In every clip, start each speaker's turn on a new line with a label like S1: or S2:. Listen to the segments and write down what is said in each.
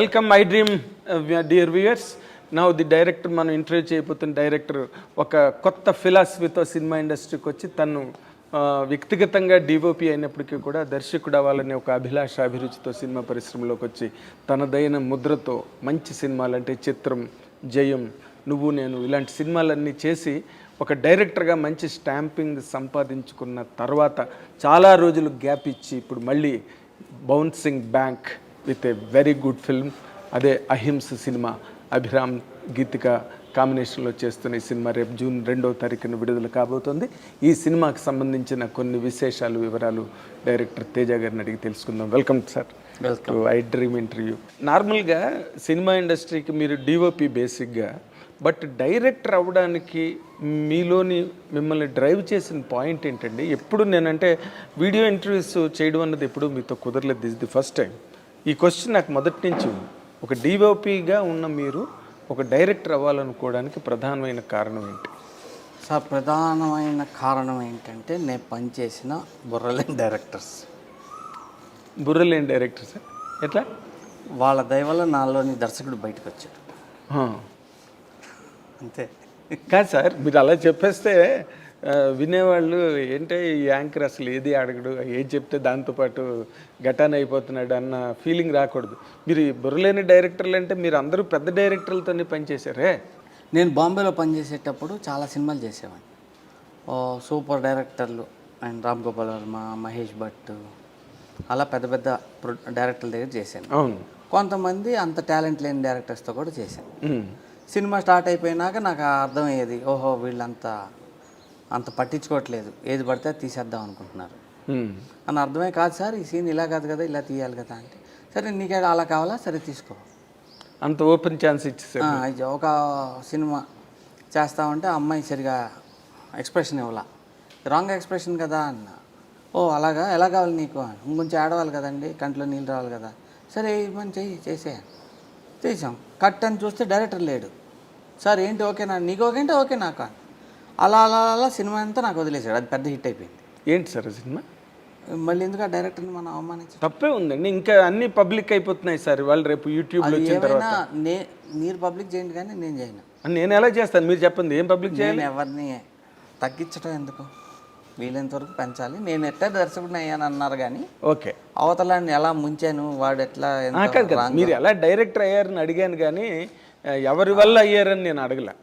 S1: Welcome I dream dear viewers. Now the director మనం interview చేయబోతున్న director ఒక కొత్త ఫిలాసఫీతో సినిమా ఇండస్ట్రీకి వచ్చి తను వ్యక్తిగతంగా డిఓపి అయినప్పటికీ కూడా దర్శకుడు అవ్వాలనే ఒక అభిలాష అభిరుచితో సినిమా పరిశ్రమలోకి వచ్చి తనదైన ముద్రతో మంచి సినిమాలు అంటే చిత్రం, జయం, నువ్వు నేను ఇలాంటి సినిమాలన్నీ చేసి ఒక డైరెక్టర్గా మంచి స్టాంపింగ్ సంపాదించుకున్న తర్వాత చాలా రోజులు గ్యాప్ ఇచ్చి ఇప్పుడు మళ్ళీ bouncing bank with a very good film. అదే అహింస సినిమా. అభిరామ్, గీతిక కాంబినేషన్లో చేస్తున్న ఈ సినిమా రేపు జూన్ 2వ తారీఖున విడుదల కాబోతోంది. ఈ సినిమాకి సంబంధించిన కొన్ని విశేషాలు, వివరాలు డైరెక్టర్ తేజ గారిని అడిగి తెలుసుకుందాం. Welcome sir to I dream interview. నార్మల్గా సినిమా ఇండస్ట్రీకి మీరు డిఓపి బేసిక్గా, బట్ డైరెక్టర్ అవ్వడానికి మీలోని మిమ్మల్ని డ్రైవ్ చేసిన పాయింట్ ఏంటండి? ఎప్పుడు నేనంటే వీడియో ఇంటర్వ్యూస్ చేయడం అన్నది ఎప్పుడు మీతో కుదరలేదు. This the first time. ఈ క్వశ్చన్ నాకు మొదటి నుంచి ఉంది. ఒక డిఓపిగా ఉన్న మీరు ఒక డైరెక్టర్ అవ్వాలనుకోవడానికి ప్రధానమైన కారణం ఏంటి
S2: సార్? ప్రధానమైన కారణం ఏంటంటే నేను పనిచేసిన బుర్రలేని డైరెక్టర్స్.
S1: బుర్రలేని డైరెక్టర్ సార్ ఎట్లా?
S2: వాళ్ళ దయ వల్ల నాలోని దర్శకుడు బయటకు వచ్చాడు, అంతే.
S1: కాదు సార్, మీరు అలా చెప్పేస్తే వినేవాళ్ళు ఏంటే ఈ యాంకర్ అసలు ఏది అడగడు, ఏది చెప్తే దాంతోపాటు ఘటాన్ అయిపోతున్నాడు అన్న ఫీలింగ్ రాకూడదు. మీరు బుర్రలేని డైరెక్టర్లు అంటే మీరు అందరూ పెద్ద డైరెక్టర్లతోనే పనిచేశారే.
S2: నేను బాంబేలో పనిచేసేటప్పుడు చాలా సినిమాలు చేసేవాడిని. సూపర్ డైరెక్టర్లు అండ్ రామ్ గోపాల్ వర్మ, మహేష్ భట్, అలా పెద్ద పెద్ద డైరెక్టర్ల దగ్గర చేశాను.
S1: అవును.
S2: కొంతమంది అంత టాలెంట్ లేని డైరెక్టర్స్తో కూడా చేశాను. సినిమా స్టార్ట్ అయిపోయినాక నాకు అర్థమయ్యేది, ఓహో వీళ్ళంతా అంత పట్టించుకోవట్లేదు, ఏది పడితే అది తీసేద్దాం అనుకుంటున్నారు అని అర్థమే. కాదు సార్, ఈ సీన్ ఇలా కాదు కదా, ఇలా తీయాలి కదా అంటే, సరే నీకే అలా కావాలా, సరే తీసుకో,
S1: అంత ఓపెన్ ఛాన్స్ ఇచ్చేసారు.
S2: ఒక సినిమా చేస్తామంటే అమ్మాయి సరిగా ఎక్స్ప్రెషన్ ఇవ్వాల, రాంగ్ ఎక్స్ప్రెషన్ కదా అన్న. ఓ అలాగా, ఎలా కావాలి నీకు? ఇంకొంచెం ఆడవాలి కదండి, కంట్లో నీళ్ళు రావాలి కదా, సరే ఇవ్వని చేసాం. కట్ అని చూస్తే డైరెక్టర్ లేడు. సార్ ఏంటి, ఓకేనా? నీకు ఓకే అంటే ఓకే నాకు. అలా అలా అలా సినిమా అంతా నాకు వదిలేసాడు. అది పెద్ద హిట్ అయిపోయింది.
S1: ఏంటి సార్ సినిమా?
S2: మళ్ళీ ఎందుకు ఆ డైరెక్టర్ని మనం అవమానించాం?
S1: తప్పే ఉందండి. ఇంకా అన్ని పబ్లిక్ అయిపోతున్నాయి సార్ వాళ్ళు. రేపు యూట్యూబ్లో వచ్చిన తర్వాత
S2: మీరు పబ్లిక్ చేయండి, కానీ నేను చేయను.
S1: నేను ఎలా చేస్తాను మీరు చెప్పండి. ఏం పబ్లిక్ చేయాలి?
S2: నేను ఎవరిని తగ్గించడం ఎందుకు, వీలైనంత వరకు పెంచాలి. నేను ఎట్లా దర్శకుడిని అయ్యాను అన్నారు కానీ,
S1: ఓకే,
S2: అవతలాన్ని ఎలా ముంచాను, వాడు ఎట్లా,
S1: మీరు ఎలా డైరెక్టర్ అయ్యారని అడిగాను కానీ ఎవరి వల్ల అయ్యారని నేను అడగలే.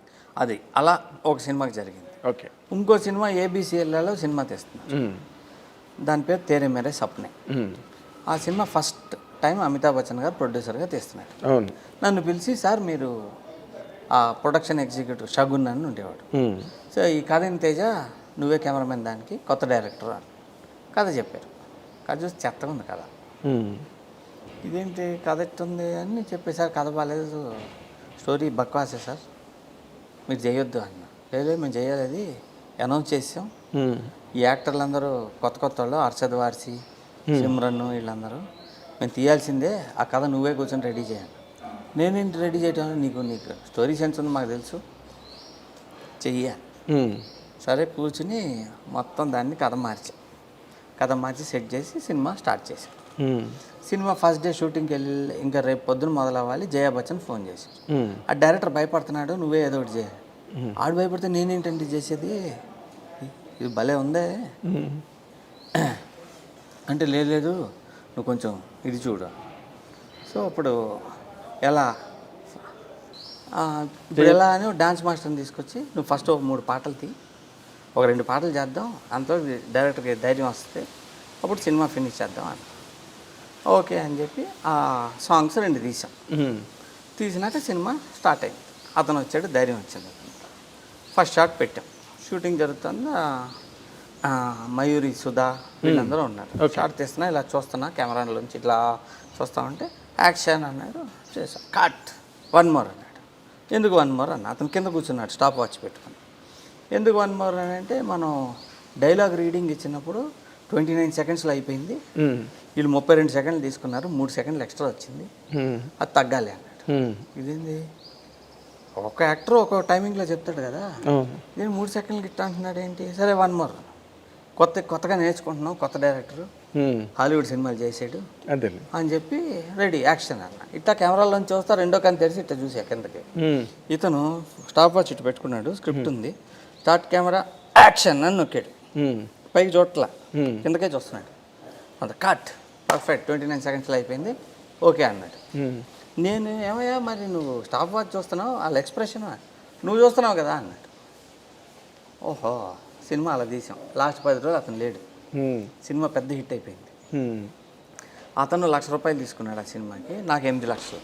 S2: అది అలా ఒక సినిమాకి జరిగింది.
S1: ఓకే.
S2: ఇంకో సినిమా ఏబిసిఎల్లో సినిమా తీస్తున్నాను. దాని పేరు తేరే మేరే సప్నే. ఆ cinema first time Amitabh Bachchan గారు ప్రొడ్యూసర్గా తీస్తున్నాడు.
S1: అవును.
S2: నన్ను పిలిచి, సార్ మీరు ఆ ప్రొడక్షన్ ఎగ్జిక్యూటివ్ షగున్ అని ఉండేవాడు, సో ఈ కథని తేజ నువ్వే కెమెరామెన్, దానికి కొత్త డైరెక్టర్ అని కథ చెప్పారు. కథ చూసి చెత్తగా ఉంది కథ. ఇదేంటి కథ ఎట్టుంది అని చెప్పేసారు. కథ బాగాలేదు, స్టోరీ బక్వాసే సార్, మీరు చేయొద్దు అన్న. లేదు మేము చేయాలి, అది అనౌన్స్ చేసాం. ఈ యాక్టర్లు అందరూ కొత్త కొత్త వాళ్ళు, అర్షద్ వార్సి, సిమ్రన్, వీళ్ళందరూ మేము తీయాల్సిందే, ఆ కథ నువ్వే కూర్చొని రెడీ చేయాలి. నేనేంటి రెడీ చేయటం, నీకు స్టోరీ సెన్స్ ఉంది మాకు తెలుసు, చెయ్యాలి. సరే కూర్చుని మొత్తం దాన్ని కథ మార్చి సెట్ చేసి సినిమా స్టార్ట్ చేశాను. సినిమా ఫస్ట్ డే షూటింగ్కి వెళ్ళి ఇంకా రేపు పొద్దున మొదలవ్వాలి. జయా బచ్చన్ ఫోన్ చేసి, ఆ డైరెక్టర్ భయపడుతున్నాడు, నువ్వే ఏదో ఒకటి చేయాలి. ఆడు భయపడితే నేనేంటంటే చేసేది, ఇది భలే ఉందే అంటే, లేదు నువ్వు కొంచెం ఇది చూడు. సో అప్పుడు ఎలా అని డాన్స్ మాస్టర్ని తీసుకొచ్చి, నువ్వు ఫస్ట్ ఒక 3 పాటలు ఒక 2 పాటలు చేద్దాం, అంతా డైరెక్టర్కి ధైర్యం వస్తే అప్పుడు సినిమా ఫినిష్ చేద్దాం అని. ఓకే అని చెప్పి ఆ సాంగ్స్ 2 తీసాం. తీసినాక సినిమా స్టార్ట్ అయింది. అతను వచ్చాడు, ధైర్యం వచ్చింది. ఫస్ట్ షాట్ పెట్టాం, షూటింగ్ జరుగుతుంది. మయూరి, సుధా వీళ్ళందరూ ఉన్నారు. షాట్ తీస్తున్నా, ఇలా చూస్తున్నా, కెమెరాలోంచి ఇట్లా చూస్తా ఉంటే యాక్షన్ అన్నాడు, చేసాం. కట్, 1 more అన్నాడు. ఎందుకు 1 more అన్న? అతను కింద కూర్చున్నాడు స్టాప్ వాచ్ పెట్టుకుని. ఎందుకు 1 more అని అంటే, మనం డైలాగ్ రీడింగ్ ఇచ్చినప్పుడు 29 సెకండ్స్లో అయిపోయింది, వీళ్ళు 32 సెకండ్లు తీసుకున్నారు, 3 సెకండ్లు ఎక్స్ట్రా వచ్చింది, అది తగ్గాలి అన్నాడు. ఇదేంది, ఒక్క యాక్టర్ ఒక టైమింగ్లో చెప్తాడు కదా, నేను 3 సెకండ్లకి ఇట్లా అంటున్నాడు ఏంటి? సరే 1 more, కొత్తగా నేర్చుకుంటున్నాం, కొత్త డైరెక్టరు, హాలీవుడ్ సినిమాలు చేసాడు
S1: అదే.
S2: అని చెప్పి రెడీ యాక్షన్ అన్న. ఇట్లా కెమెరాలోంచి చూస్తా రెండో కన్ను తెరిచి ఇట్లా చూసా కిందకి. ఇతను స్టాప్ వాచ్ ఇటు పెట్టుకున్నాడు, స్క్రిప్ట్ ఉంది, స్టార్ట్ కెమెరా యాక్షన్ అని నొక్కాడు. పైకి చూడట్లా, కిందకే చూస్తున్నాడు. అంత కట్ పర్ఫెక్ట్ 29 సెకండ్స్లో అయిపోయింది, ఓకే అన్నాడు. నేను ఏమయ్యా మరి నువ్వు స్టాప్ వాచ్ చూస్తున్నావు, వాళ్ళ ఎక్స్ప్రెషన్ నువ్వు చూస్తున్నావు కదా అన్నాడు. ఓహో, సినిమా అలా తీసాం. లాస్ట్ 10 రోజులు అతను లేడు. సినిమా పెద్ద హిట్ అయిపోయింది. అతను ₹1,00,000 తీసుకున్నాడు ఆ సినిమాకి, నాకు 8 లక్షలు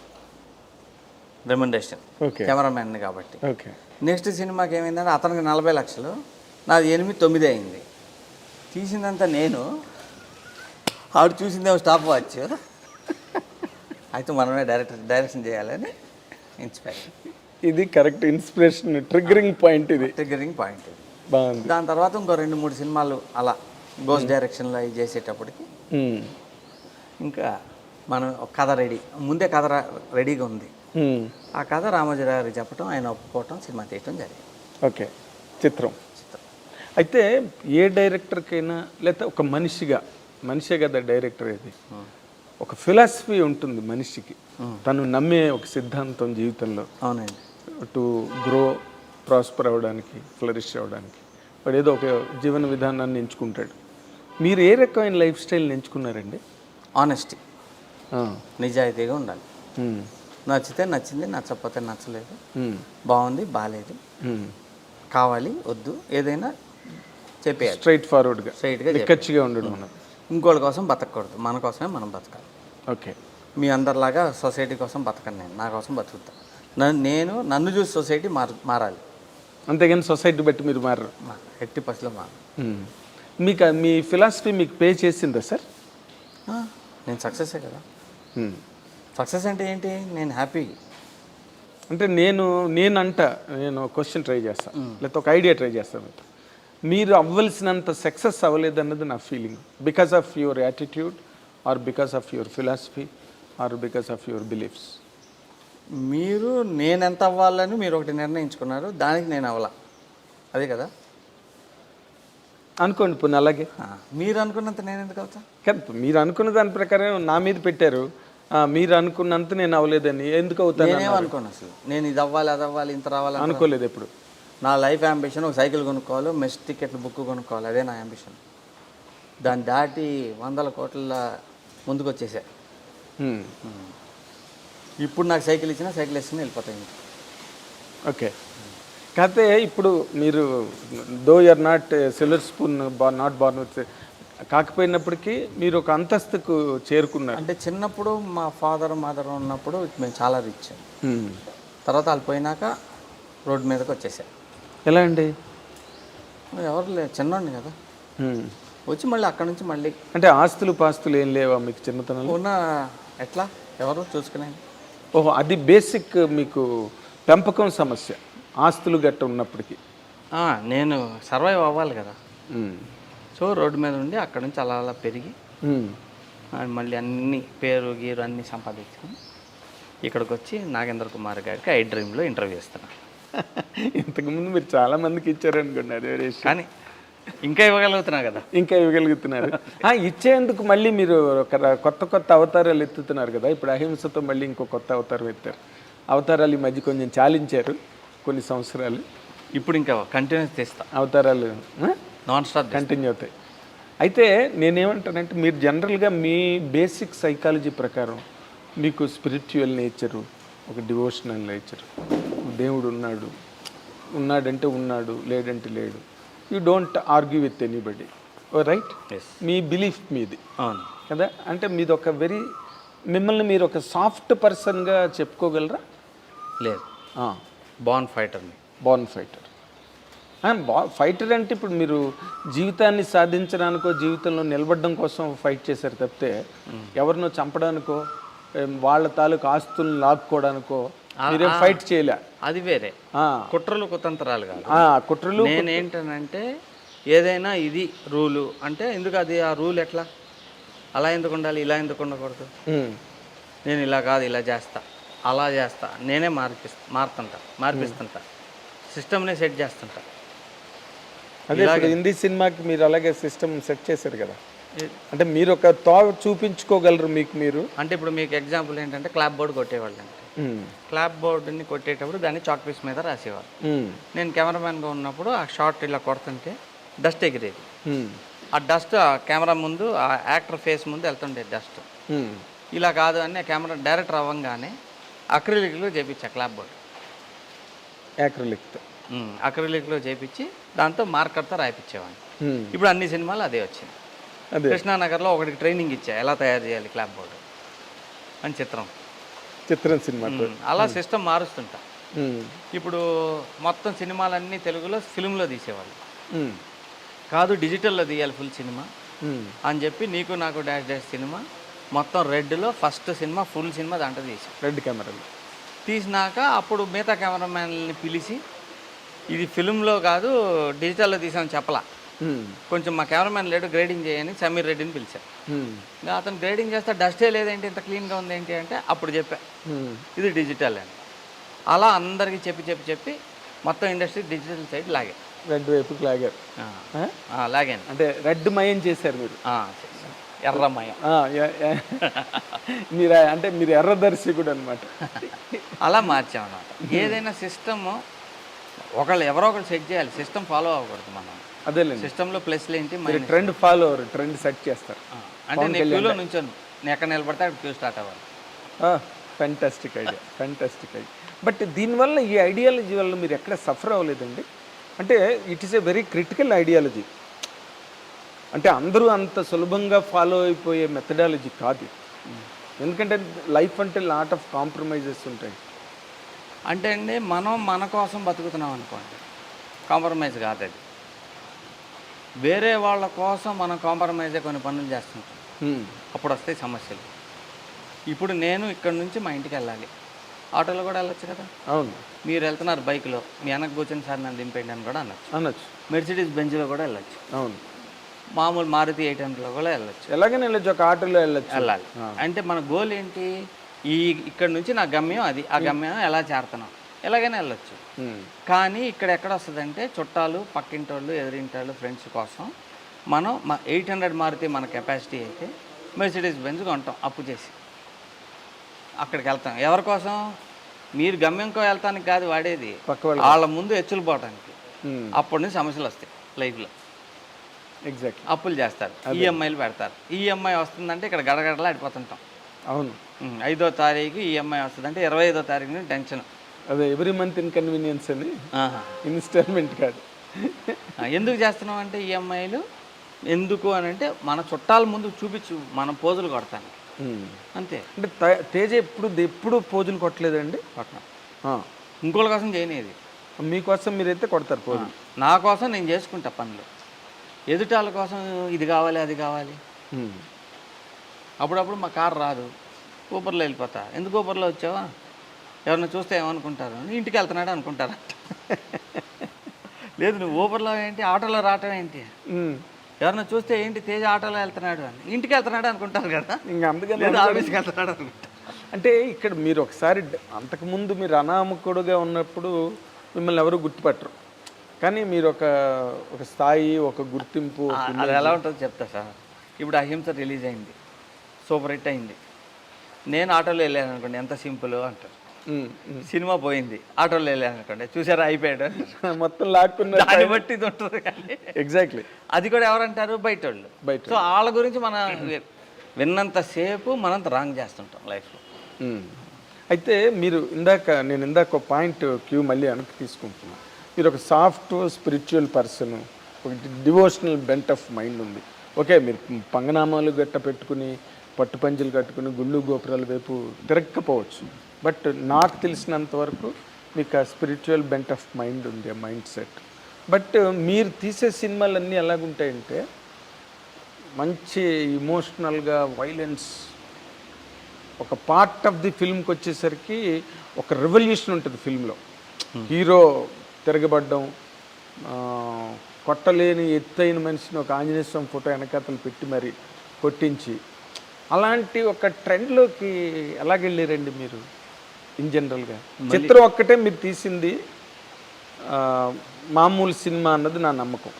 S2: రెమ్యునరేషన్, కెమెరామ్యాన్ కాబట్టి. నెక్స్ట్ సినిమాకి ఏమైందంటే అతనికి 40 లక్షలు, నాది 8-9 అయింది. తీసిందంతా నేను, ఆవిడ చూసిందేమో స్టాప్ వాచ్. అయితే మనమే డైరెక్షన్ చేయాలని ఇన్స్పైర్.
S1: ఇది కరెక్ట్ ఇన్స్పిరేషన్, ట్రిగ్గరింగ్ పాయింట్. ఇది
S2: ట్రిగ్గరింగ్ పాయింట్ ఇది.
S1: బాగుంది.
S2: దాని తర్వాత ఇంకో 2-3 సినిమాలు అలా గోస్ట్ డైరెక్షన్లో అవి చేసేటప్పటికి ఇంకా మనం ఒక కథ రెడీ, ముందే కథ రెడీగా ఉంది. ఆ కథ రామోజీరావు గారికి చెప్పడం, ఆయన ఒప్పుకోవటం, సినిమా తీయటం జరిగింది.
S1: ఓకే, చిత్రం. అయితే ఏ డైరెక్టర్కైనా లేకపోతే ఒక మనిషే కదా డైరెక్టర్, ఇది ఒక ఫిలాసఫీ ఉంటుంది మనిషికి, తను నమ్మే ఒక సిద్ధాంతం జీవితంలో.
S2: అవునండి.
S1: టు గ్రో, ప్రాస్పర్ అవ్వడానికి, ఫ్లరిష్ అవ్వడానికి వాడు ఏదో ఒక జీవన విధానాన్ని ఎంచుకుంటాడు. మీరు ఏ రకమైన లైఫ్ స్టైల్ని ఎంచుకున్నారండి?
S2: ఆనెస్టీ, నిజాయితీగా ఉండాలి. నచ్చితే నచ్చింది, నచ్చకపోతే నచ్చలేదు, బాగుంది బాగాలేదు, కావాలి వద్దు, ఏదైనా చెప్పేయాలి.
S1: స్ట్రైట్గా నిక్కచ్చిగా ఉండడం.
S2: ఇంకోళ్ళ కోసం బతకూడదు, మన కోసమే మనం బతకాలి.
S1: ఓకే.
S2: మీ అందరిలాగా సొసైటీ కోసం బతకను, నేను నా కోసం బతుకుతా. నన్ను చూసి సొసైటీ మారాలి,
S1: అంతేగాని సొసైటీ బట్టి మీరు మారరు.
S2: ఎట్టి పసిలో మారు.
S1: మీకు మీ ఫిలాసఫీ మీకు పే చేసిందా సార్?
S2: నేను సక్సెసే కదా. సక్సెస్ అంటే ఏంటి? నేను హ్యాపీ.
S1: అంటే నేను క్వశ్చన్ ట్రై చేస్తాను, లేకపోతే ఒక ఐడియా ట్రై చేస్తాను. మీరు అవ్వాల్సినంత సక్సెస్ అవ్వలేదన్నది నా feeling. Because of your attitude, or because of your philosophy, or because of your beliefs?
S2: నేను ఎంత అవ్వాలని మీరు ఒకటి నిర్ణయించుకున్నారు, దానికి నేను అవ్వాలా, అదే కదా.
S1: అనుకోండి పోనీ అలాగే.
S2: మీరు అనుకున్నంత నేను ఎందుకు అవుతా?
S1: కదా, మీరు అనుకున్న దాని ప్రకారం నా మీద పెట్టారు. మీరు అనుకున్నంత నేను అవ్వలేదని ఎందుకు అవుతాను?
S2: నేనేమనుకోను అసలు. నేను ఇది అవ్వాలి, అది అవ్వాలి, ఇంత రావాలి
S1: అనుకోలేదు ఎప్పుడు.
S2: నా లైఫ్ యాంబిషన్ ఒక సైకిల్ కొనుక్కోవాలి, మెస్ టికెట్లు బుక్ కొనుక్కోవాలి, అదే నా యాంబిషన్. దాన్ని దాటి 100 కోట్ల ముందుకు వచ్చేసా. ఇప్పుడు నాకు సైకిల్ ఇచ్చినా సైకిల్ వేసుకుని వెళ్ళిపోతాయి.
S1: ఓకే. కాకపోతే ఇప్పుడు మీరు though you're not silver spoon, not born with, కాకపోయినప్పటికీ మీరు ఒక అంతస్తుకు చేరుకున్నారు.
S2: అంటే చిన్నప్పుడు మా ఫాదర్ మదర్ ఉన్నప్పుడు మేము చాలా రిచ్. తర్వాత వాళ్ళు పోయినాక రోడ్డు మీదకి వచ్చేసా.
S1: ఎలా అండి?
S2: ఎవరు లేదు, చిన్నోడిని కదా. వచ్చి మళ్ళీ అక్కడ నుంచి మళ్ళీ
S1: అంటే ఆస్తులు పాస్తులు ఏం లేవా మీకు చిన్నతనంలో?
S2: ఉన్న ఎట్లా ఎవరు చూసుకునేది?
S1: ఓహో, అది బేసిక్ మీకు పెంపకం సమస్య, ఆస్తులు గట్ట ఉన్నప్పటికీ.
S2: నేను సర్వైవ్ అవ్వాలి కదా. సో రోడ్డు మీద ఉండి అక్కడ నుంచి అలా అలా పెరిగి మళ్ళీ అన్ని పేరు గీరు అన్నీ సంపాదించుకొని ఇక్కడికి వచ్చి నాగేంద్ర కుమార్ గారికి ఐ డ్రీమ్లో ఇంటర్వ్యూ ఇస్తున్నాను.
S1: ఇంతకుముందు మీరు చాలా మందికి ఇచ్చారనుకోండి, అదే
S2: కానీ ఇంకా ఇవ్వగలుగుతున్నా కదా.
S1: ఇంకా ఇవ్వగలుగుతున్నారు. ఇచ్చేందుకు మళ్ళీ మీరు కొత్త అవతారాలు ఎత్తుతున్నారు కదా. ఇప్పుడు అహింసతో మళ్ళీ ఇంకో కొత్త అవతారం ఎత్తారు. అవతారాలు ఈ మధ్య కొంచెం చాలించారు కొన్ని సంవత్సరాలు.
S2: ఇప్పుడు ఇంకా కంటిన్యూస్ చేస్తా, అవతారాలు నాన్ స్టాప్
S1: కంటిన్యూ అవుతాయి. అయితే నేనేమంటానంటే, మీరు జనరల్గా మీ బేసిక్ సైకాలజీ ప్రకారం మీకు స్పిరిచువల్ నేచరు, ఒక డివోషనల్ నేచర్, దేవుడు ఉన్నాడంటే ఉన్నాడు, లేడంటే లేడు, you don't argue with anybody, right? Me belief మీది కదా. అంటే మీది ఒక మిమ్మల్ని మీరు ఒక సాఫ్ట్ పర్సన్గా చెప్పుకోగలరా?
S2: లేదు, బార్న్ ఫైటర్ని.
S1: Born fighter. ఫైటర్ అంటే ఇప్పుడు మీరు జీవితాన్ని సాధించడానికో, జీవితంలో నిలబడడం కోసం ఫైట్ చేశారు తప్పితే ఎవరినో చంపడానికో, వాళ్ళ తాలూకు ఆస్తులను లాక్కోవడానికో మీరేం ఫైట్ చేయలే.
S2: అది వేరే కుట్రలు కుతంత్రాలు కాదు.
S1: కుట్రలు
S2: నేనేంటనంటే ఏదైనా ఇది రూలు అంటే ఎందుకు అది ఆ రూల్ ఎట్లా అలా ఎందుకు ఉండాలి, ఇలా ఎందుకు ఉండకూడదు, నేను ఇలా కాదు ఇలా చేస్తా, అలా చేస్తా, నేనే మార్పిస్తుంటా, సిస్టమ్నే సెట్ చేస్తుంటా.
S1: అదే హిందీ సినిమాకి మీరు అలాగే సిస్టమ్ సెట్ చేశారు కదా. అంటే మీరు ఒక చూపించుకోగలరు మీకు మీరు.
S2: అంటే ఇప్పుడు మీకు ఎగ్జాంపుల్ ఏంటంటే క్లాప్ బోర్డు కొట్టేవాళ్ళు అంటే క్లాప్ బోర్డుని కొట్టేటప్పుడు దాన్ని చాక్ పీస్ మీద రాసేవాళ్ళు. నేను కెమెరామ్యాన్గా ఉన్నప్పుడు ఆ షార్ట్ ఇలా కొడుతుంటే డస్ట్ ఎగిరేది. ఆ డస్ట్ ఆ కెమెరా ముందు ఆ యాక్టర్ ఫేస్ ముందు వెళ్తుండే డస్ట్. ఇలా కాదు అని కెమెరా డైరెక్టర్ అవ్వగానే అక్రిలిక్లో చేపించా క్లాప్ బోర్డు. అక్రిలిక్లో చేపించి దాంతో మార్కర్తో రాయిపించేవాడిని. ఇప్పుడు అన్ని సినిమాలు అదే వచ్చింది. కృష్ణానగర్లో ఒకటికి ట్రైనింగ్ ఇచ్చా ఎలా తయారు చేయాలి క్లాప్ బోర్డు అని చిత్రం
S1: సినిమా.
S2: అలా సిస్టమ్ మారుస్తుంటా. ఇప్పుడు మొత్తం సినిమాలన్నీ తెలుగులో ఫిల్మ్లో తీసేవాళ్ళు కాదు, డిజిటల్లో తీయాలి ఫుల్ సినిమా అని చెప్పి నీకు నాకు డాష్ డాష్ సినిమా మొత్తం రెడ్లో ఫస్ట్ సినిమా ఫుల్ సినిమా దాంట్లో తీసాం.
S1: రెడ్ కెమెరాలో తీసినాక
S2: అప్పుడు మిగతా కెమెరామ్యాన్ని పిలిచి ఇది ఫిల్మ్లో కాదు డిజిటల్లో తీసామని చెప్పలా. కొంచెం మా కెమెరామ్యాన్ లేడు గ్రేడింగ్ చేయని సమీర్ రెడ్డిని పిలిచాను. అతను గ్రేడింగ్ చేస్తే డస్టే లేదేంటి ఇంత క్లీన్గా ఉంది ఏంటి అంటే అప్పుడు చెప్పా ఇది డిజిటల్ అని. అలా అందరికీ చెప్పి చెప్పి చెప్పి మొత్తం ఇండస్ట్రీ డిజిటల్ సైడ్ లాగా
S1: రెడ్ వైపుకి లాగారు.
S2: లాగాను
S1: అంటే రెడ్ మయం చేశారు మీరు.
S2: ఎర్రమయం
S1: మీరు అంటే మీరు ఎర్రదర్శకుడు అనమాట.
S2: అలా మార్చామన్నమాట. ఏదైనా సిస్టమ్ ఒకళ్ళు ఎవరో ఒకరు సెట్ చేయాలి, సిస్టమ్ ఫాలో అవ్వకూడదు. మనం
S1: అదే
S2: సిస్టంలో ప్లస్లు ఏంటి
S1: ట్రెండ్ ఫాలో అవ్వరు, ట్రెండ్ సెట్ చేస్తారు.
S2: అంటే నేను క్యూలో నుంచాను, నేను ఎక్కడ నిలబడితే అక్కడ క్యూ స్టార్ట్ అవ్వాలి.
S1: Fantastic idea, fantastic idea. But దీనివల్ల ఈ ఐడియాలజీ వల్ల మీరు ఎక్కడ సఫర్ అవ్వలేదండి? అంటే it is a very critical ideology. అంటే అందరూ అంత సులభంగా ఫాలో అయిపోయే మెథడాలజీ కాదు. ఎందుకంటే లైఫ్ అంటే లాట్ ఆఫ్ కాంప్రమైజెస్ ఉంటాయి.
S2: అంటే అండి మనం మన కోసం బతుకుతున్నాం అనుకోండి, కాంప్రమైజ్ కాదు అది. వేరే వాళ్ళ కోసం మనం కాంప్రమైజే కొన్ని పనులు చేస్తుంటాం, అప్పుడు వస్తాయి సమస్యలు. ఇప్పుడు నేను ఇక్కడ నుంచి మా ఇంటికి వెళ్ళాలి, ఆటోలో కూడా వెళ్ళొచ్చు కదా.
S1: అవును.
S2: మీరు వెళ్తున్నారు బైక్లో, మీ వెనక కూర్చొని సార్ నన్ను దింపేయండి అని కూడా అనొచ్చు. మెర్సిడీస్ బెంజ్లో కూడా వెళ్ళొచ్చు.
S1: అవును.
S2: మామూలు మారుతి 800లో కూడా వెళ్ళొచ్చు.
S1: ఎలాగైనా వెళ్ళొచ్చు, ఒక ఆటోలో
S2: వెళ్ళాలి. అంటే మన గోల్ ఏంటి, ఇక్కడ నుంచి నా గమ్యం అది, ఆ గమ్యం ఎలా చేరుతున్నాం, ఎలాగైనా వెళ్ళొచ్చు. కానీ ఇక్కడ ఎక్కడ వస్తుందంటే చుట్టాలు, పక్కింటోళ్ళు, ఎదురింటోళ్ళు, ఫ్రెండ్స్ కోసం మనం 800 మారుతి మన కెపాసిటీ అయితే మెర్సిడీస్ బెంజ్ కొంటాం అప్పు చేసి, అక్కడికి వెళ్తాం. ఎవరి కోసం? మీరు గమ్యంకో వెళ్తానికి కాదు వాడేది, వాళ్ళ ముందు ఎచ్చులు పోవడానికి. అప్పటి నుంచి సమస్యలు వస్తాయి లైఫ్లో.
S1: ఎగ్జాక్ట్.
S2: అప్పులు చేస్తారు, ఈఎంఐలు పెడతారు. ఈఎంఐ వస్తుందంటే ఇక్కడ గడగడలా ఆడిపోతుంటాం.
S1: అవును.
S2: 5వ తారీఖు ఈఎంఐ వస్తుందంటే 25వ తారీఖు నుంచి టెన్షన్.
S1: అదే ఎవ్రీ మంత్ ఇన్కన్వీనియన్స్ అని, ఇన్స్టాల్మెంట్ కాదు.
S2: ఎందుకు చేస్తున్నాం అంటే ఈఎంఐలు ఎందుకు అని అంటే మన చుట్టాల ముందు చూపించు మనం పోజులు కొడతాను అంతే.
S1: అంటే తేజ ఎప్పుడు పోజులు కొట్టలేదండి?
S2: కొట్టడం ఇంకోళ్ళ కోసం చేయనేది,
S1: మీకోసం మీరైతే కొడతారు పోజులు.
S2: నా కోసం నేను చేసుకుంటా పనులు, ఎదుటాళ్ళ కోసం ఇది కావాలి అది కావాలి. అప్పుడప్పుడు మా కారు రాదు, ఊబర్లో వెళ్ళిపోతా. ఎందుకు ఊబర్లో వచ్చావా, ఎవరిని చూస్తే ఏమనుకుంటారు, ఇంటికి వెళ్తున్నాడు అనుకుంటారా? లేదు నువ్వు ఊబర్లో ఏంటి, ఆటోలో రావటం ఏంటి, ఎవరిని చూస్తే ఏంటి తేజ ఆటోలో వెళ్తున్నాడు అని, ఇంటికి వెళ్తున్నాడు అనుకుంటారు కదా,
S1: ఇంకా అందుకని
S2: ఆఫీస్కి వెళ్తున్నాడు అనుకుంటారు.
S1: అంటే ఇక్కడ మీరు ఒకసారి అంతకుముందు మీరు అనామకుడుగా ఉన్నప్పుడు మిమ్మల్ని ఎవరు గుర్తుపట్టరు, కానీ మీరు ఒక స్థాయి, ఒక గుర్తింపు.
S2: అది ఎలా ఉంటుందో చెప్తా సార్. ఇప్పుడు అహింస రిలీజ్ అయింది, సూపర్ హిట్ అయింది. నేను ఆటోలో వెళ్ళాను అనుకోండి, ఎంత సింపుల్ అంటారు. సినిమా పోయింది, ఆటోలో వెళ్ళాను అనుకోండి, చూసారా అయిపోయాడు,
S1: మొత్తం లాక్కున్నారు.
S2: దాన్ని బట్టి ఇది ఉంటుంది. కానీ
S1: ఎగ్జాక్ట్లీ అది
S2: కూడా ఎవరంటారు, బయట వాళ్ళు. సో వాళ్ళ గురించి మనం విన్నంతసేపు మనం రాంగ్ చేస్తుంటాం లైఫ్లో.
S1: అయితే మీరు నేను ఇందాక ఒక పాయింట్ క్యూ మళ్ళీ వెనక్కి తీసుకుంటున్నాను. మీరు ఒక సాఫ్ట్ స్పిరిచువల్ పర్సన్, ఒక డివోషనల్ బెంట్ ఆఫ్ మైండ్ ఉంది. ఓకే, మీరు పంగనామాలు గట్ట పెట్టుకుని, పట్టుపంచులు కట్టుకుని, గుళ్ళు గోపురాల వైపు తిరగకపోవచ్చు, బట్ నాకు తెలిసినంత వరకు మీకు ఆ స్పిరిచువల్ బెంట్ ఆఫ్ మైండ్ ఉంది, ఆ మైండ్ సెట్. బట్ మీరు తీసే సినిమాలన్నీ ఎలాగుంటాయంటే మంచి ఇమోషనల్గా, వైలెన్స్, ఒక పార్ట్ ఆఫ్ ది ఫిల్మ్కి వచ్చేసరికి ఒక రెవల్యూషన్ ఉంటుంది ఫిల్మ్లో. హీరో తిరగబడ్డం, కొట్టలేని ఎత్తైన మనిషిని ఒక ఆంజనేయ స్వామి ఫోటో వెనకాతలు పెట్టి మరి కొట్టించి, అలాంటి ఒక ట్రెండ్లోకి ఎలాగెళ్ళారండి మీరు ఇన్ జనరల్గా? చిత్రం ఒక్కటే మీరు తీసింది మామూలు సినిమా అన్నది నా నమ్మకం.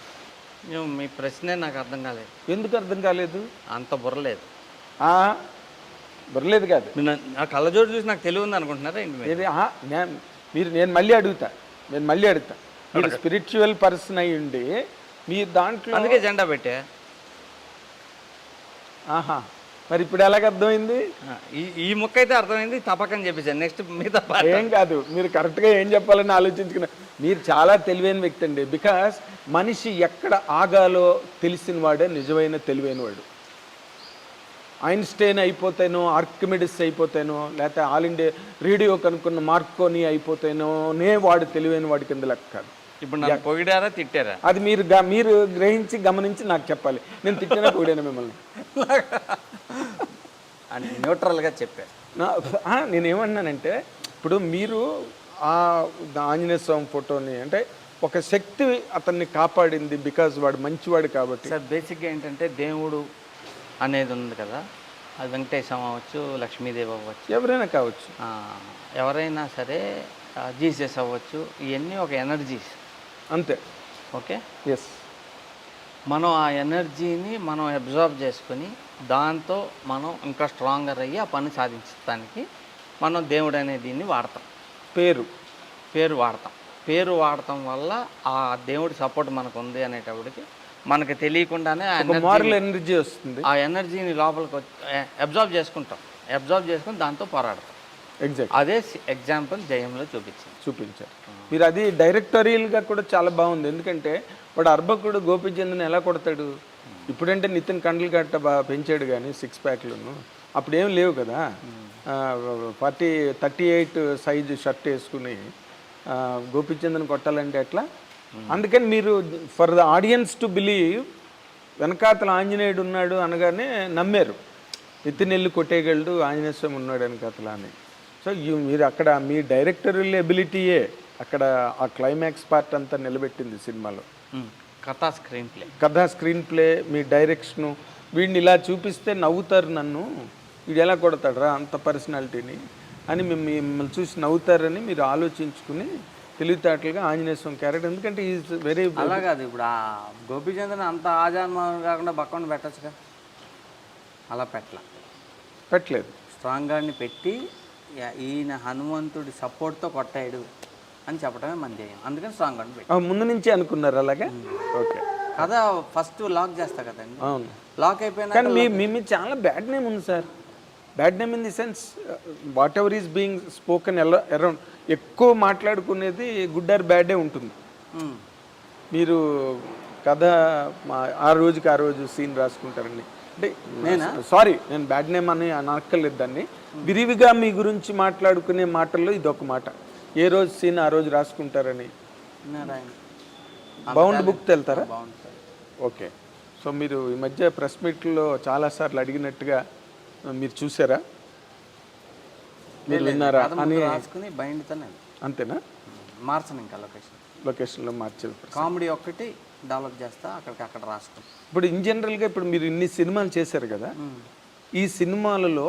S2: మీ ప్రశ్నే నాకు అర్థం కాలేదు.
S1: ఎందుకు అర్థం కాలేదు?
S2: అంత బుర్రలేదు.
S1: ఆ, బుర్రలేదు కాదు.
S2: మీరు నా కళ్ళజోడు చూసి నాకు తెలివి ఉంది అనుకుంటున్నారా ఏంటి మీరు?
S1: ఇది నేను మళ్ళీ అడుగుతా, మీరు స్పిరిచువల్ పర్సన్ అయి ఉండి మీ దాంట్లో
S2: అందుకే జెండా పెట్టా.
S1: ఆహా, మరి ఇప్పుడు ఎలాగ అర్థమైంది?
S2: ఈ ముక్క అయితే అర్థమైంది, తప్పకని చెప్పేసాను. నెక్స్ట్ మిగతా
S1: ఏం కాదు, మీరు కరెక్ట్గా ఏం చెప్పాలని ఆలోచించుకున్నారు. మీరు చాలా తెలివైన వ్యక్తి అండి. బికాస్ మనిషి ఎక్కడ ఆగాలో తెలిసిన వాడే నిజమైన తెలివైన వాడు. ఐన్స్టైన్ అయిపోతేనో, ఆర్కిమిడిస్ అయిపోతేనో, లేకపోతే ఆల్ ఇండియా రేడియో కనుక్కున్న మార్కోని అయిపోతేనోనే వాడు తెలివైన వాడి కింద లెక్క కాదు.
S2: ఇప్పుడు నాకు పొగిడారా తిట్టారా?
S1: అది మీరు గ్రహించి గమనించి నాకు చెప్పాలి. నేను తిట్టినా పొగిడాను మిమ్మల్ని.
S2: అని న్యూట్రల్గా చెప్పా.
S1: నేనేమన్నానంటే, ఇప్పుడు మీరు ఆ ఆంజనేయ స్వామి ఫోటోని అంటే ఒక శక్తి అతన్ని కాపాడింది, బికాజ్ వాడు మంచివాడు కాబట్టి.
S2: సార్ బేసిక్గా ఏంటంటే దేవుడు అనేది ఉంది కదా, అది వెంకటేశ్వరం అవ్వచ్చు, లక్ష్మీదేవి అవ్వచ్చు,
S1: ఎవరైనా కావచ్చు,
S2: ఎవరైనా సరే, జీసస్ అవ్వచ్చు, ఇవన్నీ ఒక ఎనర్జీస్
S1: అంతే.
S2: Okay,
S1: yes.
S2: మనం ఆ ఎనర్జీని మనం అబ్జర్వ్ చేసుకొని దాంతో మనం ఇంకా స్ట్రాంగర్ అయ్యి ఆ పని సాధించడానికి మనం దేవుడు అనే దీన్ని వాడతాం. పేరు వాడతాం వల్ల ఆ దేవుడి సపోర్ట్ మనకు ఉంది అనేటప్పటికి మనకు తెలియకుండానే
S1: మారల్ ఎనర్జీ వస్తుంది.
S2: ఆ ఎనర్జీని లోపలికి అబ్జర్వ్ చేసుకుని దాంతో పోరాడతాం.
S1: ఎగ్జాక్ట్
S2: అదే ఎగ్జాంపుల్ జయంలో చూపించారు.
S1: మీరు అది డైరెక్టోరియల్గా కూడా చాలా బాగుంది. ఎందుకంటే వాడు అర్భకుడు గోపిచంద్ని ఎలా కొడతాడు? ఇప్పుడంటే నితిన్ కండ్లు గట్ట బాగా పెంచాడు, కానీ 6 ప్యాక్లను అప్పుడేం లేవు కదా. 38 సైజు షర్ట్ వేసుకుని గోపిచంద్ని కొట్టాలంటే ఎట్లా? అందుకని మీరు for the audience to believe వెనకాతల ఆంజనేయుడు ఉన్నాడు అనగానే నమ్మారు. నితిన్ వెళ్ళి కొట్టేయగలడు, ఆంజనేయ స్వామి ఉన్నాడు వెనకాతల అని. సో మీరు అక్కడ మీ డైరెక్టరియల్ ఎబిలిటీయే అక్కడ ఆ క్లైమాక్స్ పార్ట్ అంతా నిలబెట్టింది సినిమాలో. కథా స్క్రీన్ ప్లే, మీ డైరెక్షను. వీడిని ఇలా చూపిస్తే నవ్వుతారు, నన్ను వీడు ఎలా కొడతాడు రా అంత పర్సనాలిటీని అని మిమ్మల్ని చూసి నవ్వుతారని మీరు ఆలోచించుకుని తెలివితేటలుగా ఆంజనేయ స్వామి క్యారెక్టర్. ఎందుకంటే ఈజ్ వెరీ
S2: అలా కాదు. ఇప్పుడు ఆ గోపీచంద్రని అంత ఆజాన్మానం కాకుండా పక్కన పెట్టచ్చుగా, అలా పెట్టలేదు. స్ట్రాంగ్గాన్ని పెట్టి ఈయన హనుమంతుడి సపోర్ట్తో కొట్టాడు అని చెప్పడమే మన ధ్యేయం. అందుకని స్ట్రాంగ్ గాన్ని పెట్టి
S1: ముందు నుంచి అనుకున్నారు అలాగే. ఓకే,
S2: కదా ఫస్ట్ లాక్ చేస్తా కదండి.
S1: అవును,
S2: లాక్ అయిపోయినా.
S1: కానీ మీ చాలా బ్యాడ్ నేమ్ ఉంది sir. Bad name in the sense what ever is being spoken around ఎక్కువ మాట్లాడుకునేది గుడ్ ఆర్ బ్యాడే ఉంటుంది. మీరు కథ ఆ రోజు సీన్ రాసుకుంటారండి. అంటే సారీ, నేను బ్యాడ్ నేమ్ అని అనక్కర్లేదు దాన్ని. విరివిగా మీ గురించి మాట్లాడుకునే మాటల్లో ఇది ఒక మాట. ఏ రోజు సీన్ ఆ రోజు రాసుకుంటారని. బౌండ్ బుక్ వెళ్తారా? ఓకే. సో మీరు ఈ మధ్య ప్రెస్ మీట్లో చాలాసార్లు అడిగినట్టుగా మీరు చూసారా, మీరు విన్నారా అని
S2: రాసుకుని బైండ్తోనే.
S1: అంతేనా?
S2: మార్చను ఇంకా
S1: లొకేషన్లో మార్చేది.
S2: కామెడీ ఒక్కటి డెవలప్ చేస్తా, అక్కడ రాసుకుంటాం.
S1: ఇప్పుడు ఇన్ జనరల్గా ఇప్పుడు మీరు ఇన్ని సినిమాలు చేశారు కదా, ఈ సినిమాలలో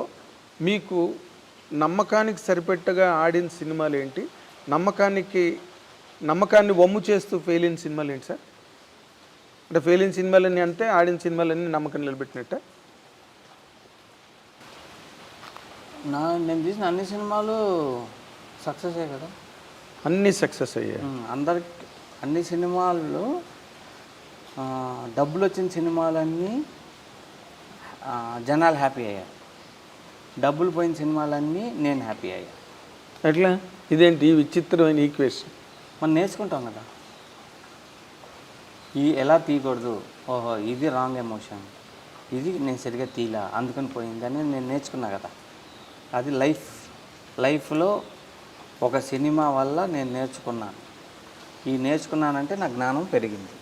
S1: మీకు నమ్మకానికి సరిపెట్టగా ఆడిన సినిమాలు ఏంటి? నమ్మకాన్ని వమ్ము చేస్తూ ఫెయిల్ అయిన సినిమాలు ఏంటి సార్? అంటే ఫెయిల్ అయిన సినిమాలన్నీ అంటే ఆడిన సినిమాలన్నీ నమ్మకం నిలబెట్టినట్ట?
S2: నేను తీసిన అన్ని సినిమాలు సక్సెస్ అయ్యాయి కదా.
S1: అన్నీ సక్సెస్ అయ్యాయి.
S2: అందరికి అన్ని సినిమాల్లో డబ్బులు వచ్చిన సినిమాలన్నీ జనాలు హ్యాపీ అయ్యారు. డబ్బులు పోయిన సినిమాలన్నీ నేను హ్యాపీ అయ్యా.
S1: ఎట్లా? ఇదేంటి ఈ విచిత్రమైన ఈక్వేషన్?
S2: మనం నేర్చుకుంటాం కదా, ఎలా తీయకూడదు, ఓహో ఇది రాంగ్ ఎమోషన్, ఇది నేను సరిగ్గా తీలా అందుకని పోయిందని నేను నేర్చుకున్నా కదా. అది లైఫ్లో ఒక సినిమా వల్ల నేను నేర్చుకున్నాను. నేర్చుకున్నానంటే నా జ్ఞానం పెరిగింది.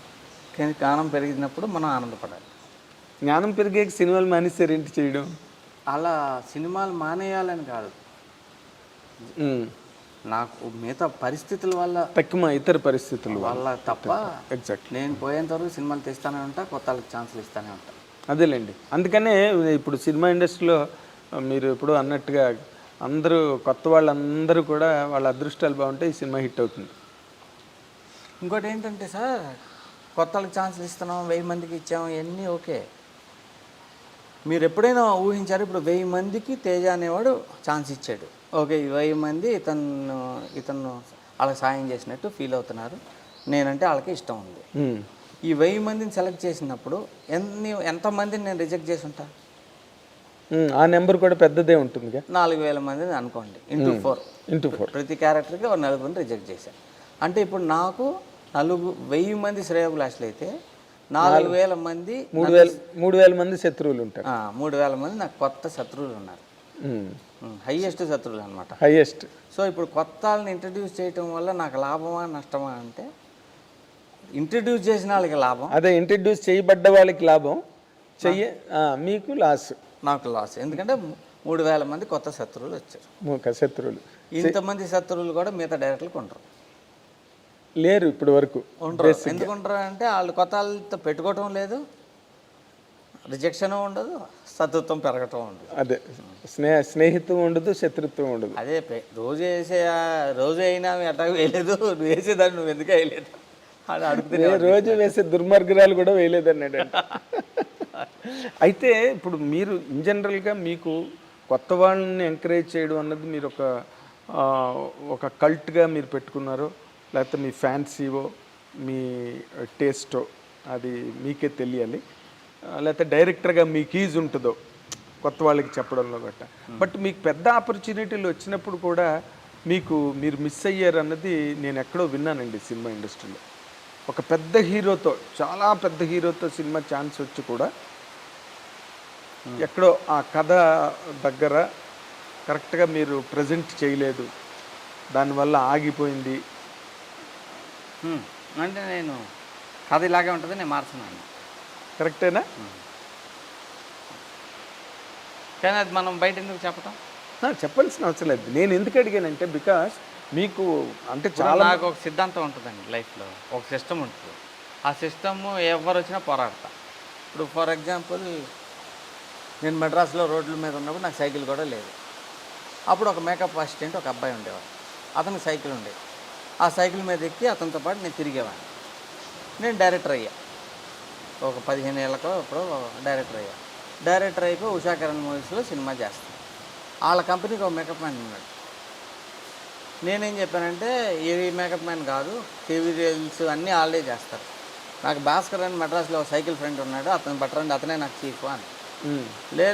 S2: కానీ జ్ఞానం పెరిగినప్పుడు మనం ఆనందపడాలి.
S1: జ్ఞానం పెరిగే సినిమాలు మానేస్తారు ఏంటి చేయడం?
S2: అలా సినిమాలు మానేయాలని కాదు, నాకు మిగతా పరిస్థితుల వల్ల,
S1: ఇతర పరిస్థితుల
S2: వల్ల తప్ప.
S1: ఎగ్జాక్ట్.
S2: నేను పోయేంత వరకు సినిమాలు తెస్తానే ఉంటా, కొత్త వాళ్ళకి ఛాన్సులు ఇస్తానే ఉంటా.
S1: అదేలేండి. అందుకనే ఇప్పుడు సినిమా ఇండస్ట్రీలో మీరు ఇప్పుడు అన్నట్టుగా అందరూ కొత్త వాళ్ళందరూ కూడా వాళ్ళ అదృష్టాలు బాగుంటే ఈ సినిమా హిట్ అవుతుంది.
S2: ఇంకోటి ఏంటంటే సార్, కొత్త వాళ్ళకి ఛాన్సులు ఇస్తున్నాం, 1000 మందికి ఇచ్చాం, ఇవన్నీ ఓకే. మీరు ఎప్పుడైనా ఊహించారు ఇప్పుడు 1000 మందికి తేజ అనేవాడు ఛాన్స్ ఇచ్చాడు, ఓకే, ఈ 1000 మంది ఇతను వాళ్ళకి సాయం చేసినట్టు ఫీల్ అవుతున్నారు, నేనంటే వాళ్ళకి ఇష్టం ఉంది. ఈ 1000 మందిని సెలెక్ట్ చేసినప్పుడు ఎంతమందిని నేను రిజెక్ట్ చేసి ఉంటా?
S1: ఆ నెంబర్ కూడా పెద్దదే ఉంటుంది.
S2: 4000 మందిని అనుకోండి, ఇంటూ ఫోర్ ప్రతి క్యారెక్టర్కి ఒక 4 రిజెక్ట్ చేశాను. అంటే ఇప్పుడు నాకు 1000 మంది శ్రేయోభిలాషులు అయితే 4000 మంది
S1: 3000 మంది శత్రువులు ఉంటారు.
S2: 3000 మంది నాకు కొత్త శత్రువులు ఉన్నారు, హైయెస్ట్ శత్రువులు అనమాట.
S1: హైయెస్ట్.
S2: సో ఇప్పుడు కొత్త వాళ్ళని ఇంట్రడ్యూస్ చేయటం వల్ల నాకు లాభమా నష్టమా అంటే, ఇంట్రడ్యూస్ చేసిన వాళ్ళకి లాభం.
S1: అదే, ఇంట్రడ్యూస్ చేయబడ్డ వాళ్ళకి లాభం, మీకు లాస్.
S2: నాకు లాస్, ఎందుకంటే 3000 మంది కొత్త శత్రువులు వచ్చారు.
S1: శత్రువులు
S2: ఇంతమంది శత్రువులు కూడా మిగతా డైరెక్టర్లకు ఉండరు,
S1: లేరు ఇప్పుడు వరకు.
S2: ఉండరు. ఎందుకు ఉండరు అంటే వాళ్ళు కొత్త వాళ్ళతో పెట్టుకోవటం లేదు, రిజెక్షన్ ఉండదు, శత్రుత్వం పెరగటం ఉండదు.
S1: అదే, స్నేహిత్వం ఉండదు, శత్రుత్వం ఉండదు.
S2: అదే రోజు అయినా ఎట్టా వేయలేదు, నువ్వు వేసేదాన్ని నువ్వు ఎందుకు వేయలేదు అని అడుగుతుంది.
S1: రోజు వేసే దుర్మార్గురాలు కూడా వేయలేదన్నాడు. అయితే ఇప్పుడు మీరు ఇన్ జనరల్గా మీకు కొత్త వాళ్ళని ఎంకరేజ్ చేయడం అన్నది మీరు ఒక కల్ట్గా మీరు పెట్టుకున్నారో, లేకపోతే మీ ఫ్యాన్సీవో, మీ టేస్టో, అది మీకే తెలియాలి. లేకపోతే డైరెక్టర్గా మీకు ఈజ్ ఉంటుందో కొత్త వాళ్ళకి చెప్పడంలో గట్ట. బట్ మీకు పెద్ద ఆపర్చునిటీలు వచ్చినప్పుడు కూడా మీరు మిస్ అయ్యారు అన్నది నేను ఎక్కడో విన్నానండి సినిమా ఇండస్ట్రీలో. ఒక పెద్ద హీరోతో, చాలా పెద్ద హీరోతో సినిమా ఛాన్స్ వచ్చి కూడా ఎక్కడో ఆ కథ దగ్గర కరెక్ట్గా మీరు ప్రజెంట్ చేయలేదు, దానివల్ల ఆగిపోయింది.
S2: అంటే నేను కథ ఇలాగే ఉంటుంది, నేను మార్చున్నాను.
S1: కరెక్టేనా?
S2: కానీ అది మనం బయట ఎందుకు చెప్పటం?
S1: చెప్పాల్సిన అవసరం లేదు. నేను ఎందుకు అడిగానంటే, బికాస్ మీకు అంటే చాలా,
S2: నాకు ఒక సిద్ధాంతం ఉంటుందండి లైఫ్లో, ఒక సిస్టమ్ ఉంటుంది. ఆ సిస్టమ్ ఎవరు వచ్చినా పోరాడతా. ఇప్పుడు ఫర్ ఎగ్జాంపుల్, నేను మెడ్రాస్లో రోడ్ల మీద ఉన్నప్పుడు నాకు సైకిల్ కూడా లేదు. అప్పుడు ఒక మేకప్ అసిస్టెంట్ ఒక అబ్బాయి ఉండేవాడు, అతనికి సైకిల్ ఉండేది. ఆ సైకిల్ మీద ఎక్కి అతనితో పాటు నేను తిరిగేవాడిని. నేను డైరెక్టర్ అయ్యా, ఒక 15 ఏళ్ళకో ఇప్పుడు డైరెక్టర్ అయిపోయి ఉషాకరణ్ మూవీస్లో సినిమా చేస్తాను. వాళ్ళ కంపెనీకి ఒక మేకప్ మ్యాన్ ఉన్నాడు. నేనేం చెప్పానంటే, ఏ మేకప్ మ్యాన్ కాదు, టీవీ రీల్స్ అన్నీ వాళ్ళే చేస్తారు, నాకు భాస్కర్ అని మెడ్రాస్లో ఒక సైకిల్ ఫ్రెండ్ ఉన్నాడు, అతను పట్టరండి, అతనే నాకు చీఫ్ అని.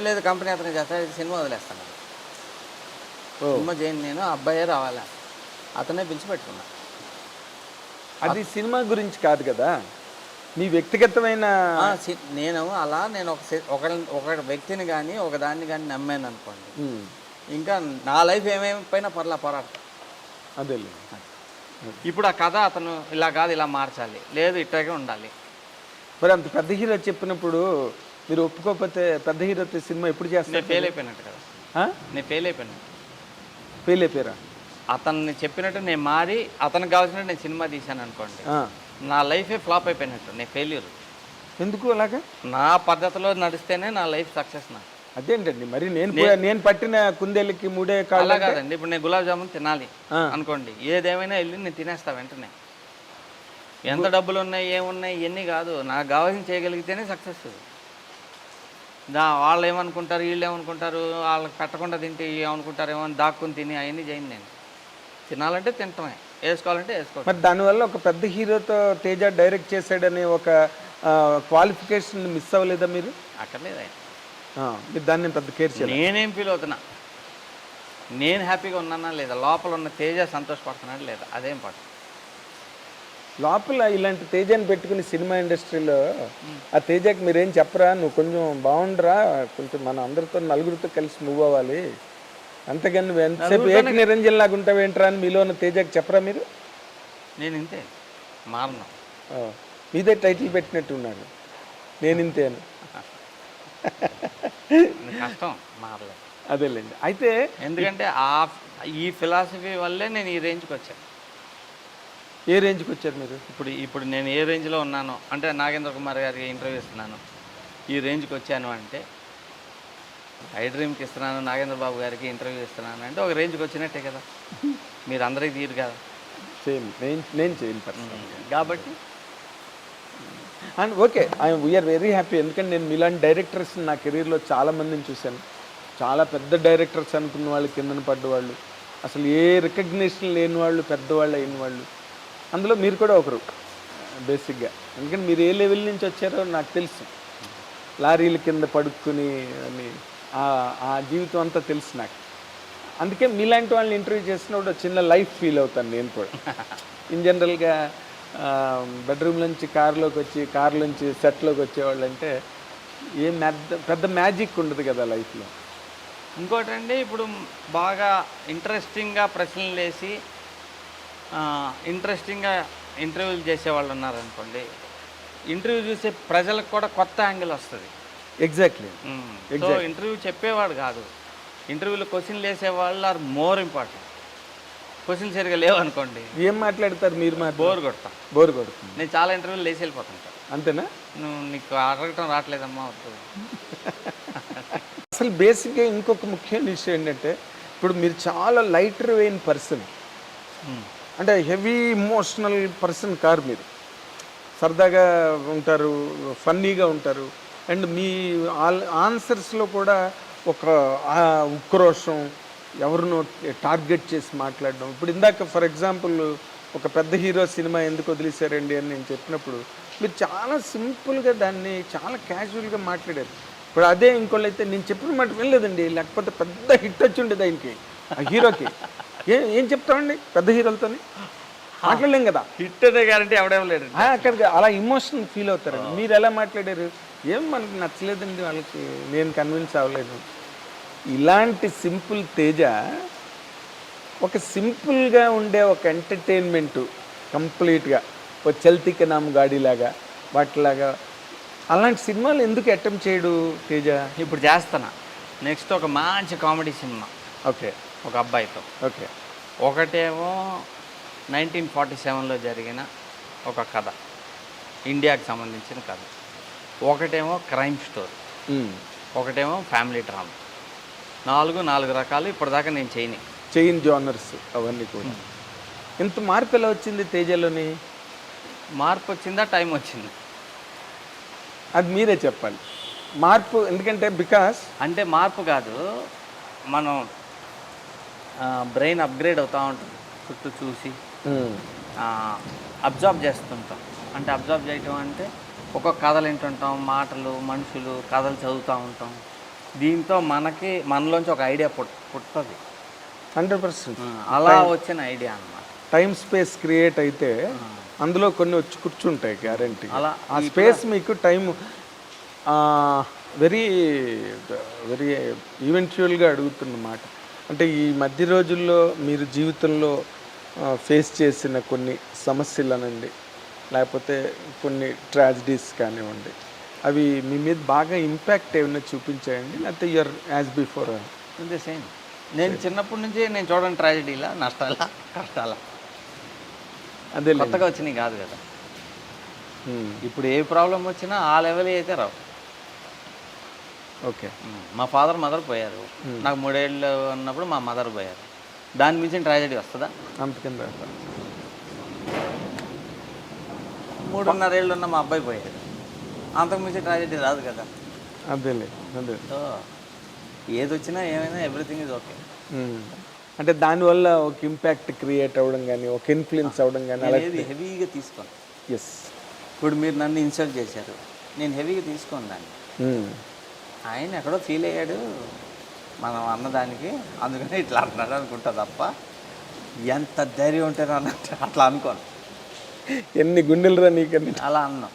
S2: లేదు కంపెనీ అతనే చేస్తాడు, సినిమా వదిలేస్తాను, సినిమా చేయను నేను, అబ్బాయే రావాలి, అతనే పిలిచి పెట్టుకున్నా.
S1: అది సినిమా గురించి కాదు కదా, మీ వ్యక్తిగతమైన.
S2: నేను ఒక వ్యక్తిని కానీ ఒక దాన్ని కానీ నమ్మాను అనుకోండి, ఇంకా నా లైఫ్ ఏమైపోయినా పోరాడతా.
S1: అదే,
S2: ఇప్పుడు ఆ కథ అతను ఇలా కాదు ఇలా మార్చాలి, లేదు ఇట్లాగే ఉండాలి.
S1: మరి అంత పెద్ద హీరో చెప్పినప్పుడు మీరు ఒప్పుకోకపోతే పెద్ద హీరోతో సినిమా ఎప్పుడు చేస్తారు?
S2: నేను ఫెయిల్ అయిపోయినట్టు కదా. నేను ఫెయిల్
S1: అయిపోయారా?
S2: అతన్ని చెప్పినట్టు నేను మారి అతనికి కావాల్సినట్టు నేను సినిమా తీశాను అనుకోండి, నా లైఫే ఫ్లాప్ అయిపోయినట్టు, నేను ఫెయిల్యూర్.
S1: ఎందుకు అలాగా?
S2: నా పద్ధతిలో నడిస్తేనే నా లైఫ్ సక్సెస్. నాకు
S1: అదేంటండి, మరి నేను పట్టిన కుందేళ్ళకి 3 కాళ్ళు.
S2: అలా కాదండి, ఇప్పుడు నేను గులాబ్ జామున్ తినాలి అనుకోండి, ఏదేమైనా వెళ్ళి నేను తినేస్తా వెంటనే. ఎంత డబ్బులు ఉన్నాయి ఏమున్నాయి ఇవన్నీ కాదు, నాకు కావాల్సింది చేయగలిగితేనే సక్సెస్. వాళ్ళు ఏమనుకుంటారు, వీళ్ళు ఏమనుకుంటారు, వాళ్ళకి పెట్టకుండా తింటే ఏమనుకుంటారు ఏమో అని దాక్కుని తిని అవన్నీ చేయను. నేను తినాలంటే తింటమే, వేసుకోవాలంటే వేసుకోవాలి.
S1: మరి దానివల్ల ఒక పెద్ద హీరోతో తేజ డైరెక్ట్ చేశాడనే ఒక క్వాలిఫికేషన్ మిస్ అవ్వలేదా మీరు?
S2: అక్కర్లేదు,
S1: మీరు దాన్ని పెద్ద కేర్ చేయాలి.
S2: నేనేం ఫీల్ అవుతున్నా, నేను హ్యాపీగా ఉన్నానా లేదా, లోపల ఉన్న తేజ సంతోషపడుతున్నాడు లేదా, అదేం పాటు.
S1: లోపల ఇలాంటి తేజాన్ని పెట్టుకుని సినిమా ఇండస్ట్రీలో ఆ తేజకి మీరేం చెప్పరా, నువ్వు కొంచెం బాగుండరా, కొంచెం మన అందరితో నలుగురితో కలిసి మూవ్ అవ్వాలి, అంతేగాని నువ్వు ఎంతసేపు ఏక నిరంజన్ లాగా ఉంటావేంట్రా అని మీలో ఉన్న తేజకి చెప్పరా మీరు?
S2: నేను ఇంతే, మారను.
S1: మీదే టైటిల్ పెట్టినట్టు ఉన్నాడు, నేను ఇంతే అని.
S2: కష్టం మారలేదు.
S1: అదేలేండి. అయితే
S2: ఎందుకంటే ఈ ఫిలాసఫీ వల్లే నేను ఈ రేంజ్కి వచ్చాను.
S1: ఏ రేంజ్కి వచ్చారు మీరు?
S2: ఇప్పుడు నేను ఏ రేంజ్లో ఉన్నానో, అంటే నాగేంద్ర కుమార్ గారికి ఇంటర్వ్యూ ఇస్తున్నాను, ఈ రేంజ్కి వచ్చాను అంటే, ఐ డ్రీమ్కి ఇస్తున్నాను, నాగేంద్ర బాబు గారికి ఇంటర్వ్యూ ఇస్తున్నాను అంటే ఒక రేంజ్కి వచ్చినట్టే కదా. మీరు అందరికీ తీరు కదా,
S1: నేను చేయను
S2: కాబట్టి
S1: and okay we are very happy, ఎందుకంటే నేను మీలాంటి డైరెక్టర్స్ నా కెరీర్లో చాలా మందిని చూశాను. చాలా పెద్ద డైరెక్టర్స్ అనుకున్న వాళ్ళు కిందన పడ్డవాళ్ళు, అసలు ఏ రికగ్నిషన్ లేని వాళ్ళు, పెద్దవాళ్ళు అయిన వాళ్ళు. అందులో మీరు కూడా ఒకరు బేసిక్గా, ఎందుకంటే మీరు ఏ లెవెల్ నుంచి వచ్చారో నాకు తెలుసు. లారీల కింద పడుక్కుని అని ఆ జీవితం అంతా తెలుసు నాకు. అందుకే మీలాంటి వాళ్ళని ఇంటర్వ్యూ చేసినప్పుడు చిన్న లైఫ్ ఫీల్ అవుతాను నేను కూడా. ఇన్ జనరల్గా బెడ్రూమ్ నుంచి కారులోకి వచ్చి, కారులోంచి సెట్లోకి వచ్చేవాళ్ళు అంటే ఏం పెద్ద మ్యాజిక్ ఉండదు కదా లైఫ్లో.
S2: ఇంకోటండి, ఇప్పుడు బాగా ఇంట్రెస్టింగ్గా ప్రశ్నలు వేసి ఇంట్రెస్టింగ్గా ఇంటర్వ్యూలు చేసేవాళ్ళు ఉన్నారనుకోండి, ఇంటర్వ్యూ చూసే ప్రజలకు కూడా కొత్త యాంగిల్ వస్తుంది.
S1: ఎగ్జాక్ట్లీ.
S2: సో ఇంటర్వ్యూ చెప్పేవాడు కాదు, ఇంటర్వ్యూలో క్వశ్చన్లు వేసేవాళ్ళు ఆర్ మోర్ ఇంపార్టెంట్. క్వశ్చన్ సరిగా లేవనుకోండి,
S1: ఏం మాట్లాడతారు మీరు?
S2: బోర్ కొడతా.
S1: బోర్ కొడుతుంది.
S2: నేను చాలా ఇంటర్వ్యూలు వేసి వెళ్ళిపోతుంటా.
S1: అంతేనా?
S2: నువ్వు నీకు అడగటం రావట్లేదమ్మా వద్దు.
S1: అసలు బేసిక్గా ఇంకొక ముఖ్యమైన విషయం ఏంటంటే, ఇప్పుడు మీరు చాలా లైటర్ వెయిన్ పర్సన్, అంటే హెవీ ఇమోషనల్ పర్సన్ కారు మీరు. సరదాగా ఉంటారు, ఫన్నీగా ఉంటారు, అండ్ మీ ఆన్సర్స్లో కూడా ఒక ఉక్రోషం, ఎవరినో టార్గెట్ చేసి మాట్లాడడం. ఇప్పుడు ఇందాక ఫర్ ఎగ్జాంపుల్ ఒక పెద్ద హీరో సినిమా ఎందుకు వదిలేశారండి అని నేను చెప్పినప్పుడు మీరు చాలా సింపుల్గా దాన్ని చాలా క్యాజువల్గా మాట్లాడారు. ఇప్పుడు అదే ఇంకోళ్ళు అయితే నేను చెప్పిన మాట వినలేదండి, లేకపోతే పెద్ద హిట్ వచ్చి ఉండేది ఆయనకి, ఆ హీరోకి. ఏం చెప్తామండి పెద్ద హీరోలతోని? మాట్లాడలేం కదా.
S2: హిట్ అనే గ్యారంటీ ఎవడేం లేడు
S1: అక్కడికి. అలా ఇమోషనల్ ఫీల్ అవుతారండి. మీరు ఎలా మాట్లాడారు? ఏం మనకి నచ్చలేదండి, వాళ్ళకి నేను కన్విన్స్ అవ్వలేదు. ఇలాంటి సింపుల్ తేజ ఒక సింపుల్గా ఉండే ఒక ఎంటర్టైన్మెంటు కంప్లీట్గా ఒక చల్తిక నామ్ గాడిలాగా వాటిలాగా అలాంటి సినిమాలు ఎందుకు అటెంప్ట్ చేయడు తేజ?
S2: ఇప్పుడు చేస్తాను నెక్స్ట్ ఒక మంచి కామెడీ సినిమా.
S1: ఓకే.
S2: ఒక అబ్బాయితో.
S1: ఓకే.
S2: ఒకటేమో 1947లో జరిగిన ఒక కథ, ఇండియాకి సంబంధించిన కథ. ఒకటేమో క్రైమ్ స్టోరీ, ఒకటేమో ఫ్యామిలీ డ్రామా. నాలుగు రకాలు ఇప్పటిదాకా నేను చేయని
S1: జోనర్స్ అవన్నీ కూడా. ఇంత మార్పు ఎలా వచ్చింది తేజలోని?
S2: మార్పు వచ్చిందా, టైం వచ్చింది?
S1: అది మీరే చెప్పాలి. మార్పు ఎందుకంటే బికాస్
S2: అంటే మార్పు కాదు, మనం బ్రెయిన్ అప్గ్రేడ్ అవుతూ ఉంటుంది, చుట్టూ చూసి అబ్జర్వ్ చేస్తుంటాం. అంటే అబ్జర్వ్ చేయటం అంటే ఒక్కొక్క కథలు వింటుంటాం, మాటలు, మనుషులు, కథలు చదువుతూ ఉంటాం. దీంతో మనలోంచి ఒక ఐడియా పుట్టది.
S1: 100%
S2: అలా వచ్చిన ఐడియా అన్నమాట.
S1: టైం స్పేస్ క్రియేట్ అయితే అందులో కొన్ని వచ్చి కూర్చుంటాయి గ్యారంటీ.
S2: అలా
S1: ఆ స్పేస్ మీకు టైం వెరీ వెరీ ఈవెంచువల్గా అడుగుతున్నమాట. అంటే ఈ మధ్య రోజుల్లో మీరు జీవితంలో ఫేస్ చేసిన కొన్ని సమస్యలనండి, లేకపోతే కొన్ని ట్రాజడీస్ కానివ్వండి, అవి మీ మీద బాగా ఇంపాక్ట్ ఏమైనా చూపించాయండి, లేకపోతే యూఆర్ యాజ్ బిఫోర్?
S2: అంతే సేమ్. నేను చిన్నప్పటి నుంచి నేను చూడండి ట్రాజడీలా, నష్టాలా, కష్టాలా,
S1: అదే
S2: కొత్తగా వచ్చినాయి కాదు కదా. ఇప్పుడు ఏ ప్రాబ్లం వచ్చినా ఆ లెవెల్ అయితే రావు.
S1: ఓకే.
S2: మా ఫాదర్ మదర్ పోయారు, నాకు 3 ఏళ్ళు ఉన్నప్పుడు మా మదర్ పోయారు. దాని మించిన ట్రాజడీ వస్తుందా?
S1: అంతకింద
S2: 3.5 ఏళ్ళు ఉన్న మా అబ్బాయి పోయాడు, అంతకు మించిన ట్రాజడీ రాదు కదా.
S1: అదేలే. అదే.
S2: సో ఏది వచ్చినా ఏమైనా ఎవ్రీథింగ్ ఇస్ ఓకే.
S1: అంటే దానివల్ల ఒక ఇంపాక్ట్ క్రియేట్ అవ్వడం కానీ, ఒక ఇన్ఫ్లుయెన్స్ అవ్వడం కానీ అలా
S2: హెవీగా తీసుకోను.
S1: ఎస్.
S2: ఇప్పుడు మీరు నన్ను ఇన్సల్ట్ చేశారు, నేను హెవీగా తీసుకోను దాన్ని. ఆయన ఎక్కడో ఫీల్ అయ్యాడు మనం అన్నదానికి, అందుకని ఇట్లా అంటున్నాడు అనుకుంటా తప్ప ఎంత ధైర్యం ఉంటారో అన్నట్టు అట్లా అనుకోను.
S1: ఎన్ని గుండెలరా నీకని
S2: అలా అన్నాం.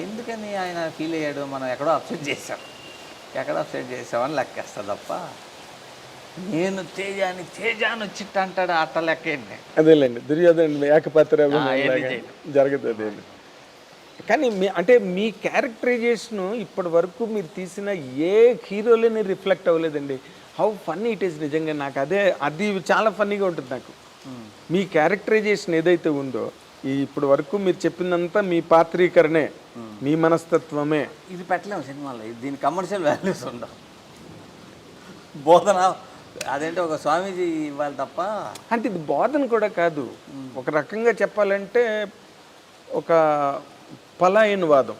S2: ఎందుకని ఆయన ఫీల్ అయ్యాడు, మనం ఎక్కడో అప్సెట్ చేసామని లెక్కేస్తా తప్ప నేను తేజాని వచ్చిట్టు అంటాడు అట్ట లెక్కేండి.
S1: అదేలేండి, దుర్యోధన ఏకపాత్ర జరగదు అదే. కానీ అంటే మీ క్యారెక్టరైజేషను ఇప్పటి వరకు మీరు తీసిన ఏ హీరోలని రిఫ్లెక్ట్ అవ్వలేదండి. How funny it is. నిజంగా నాకు అది చాలా ఫన్నీగా ఉంటుంది నాకు. మీ క్యారెక్టరైజేషన్ ఏదైతే ఉందో ఇప్పుడు వరకు మీరు చెప్పినంతా మీ పాత్రీకరణే, మీ మనస్తత్వమే.
S2: ఇది పెట్టలేము సినిమాలో, దీని కమర్షియల్ వాల్యూస్ ఉండవు. బోధన అదేంటే ఒక స్వామీజీ ఇవ్వాలి తప్ప.
S1: అంటే ఇది బోధన కూడా కాదు, ఒక రకంగా చెప్పాలంటే ఒక పలాయనవాదం,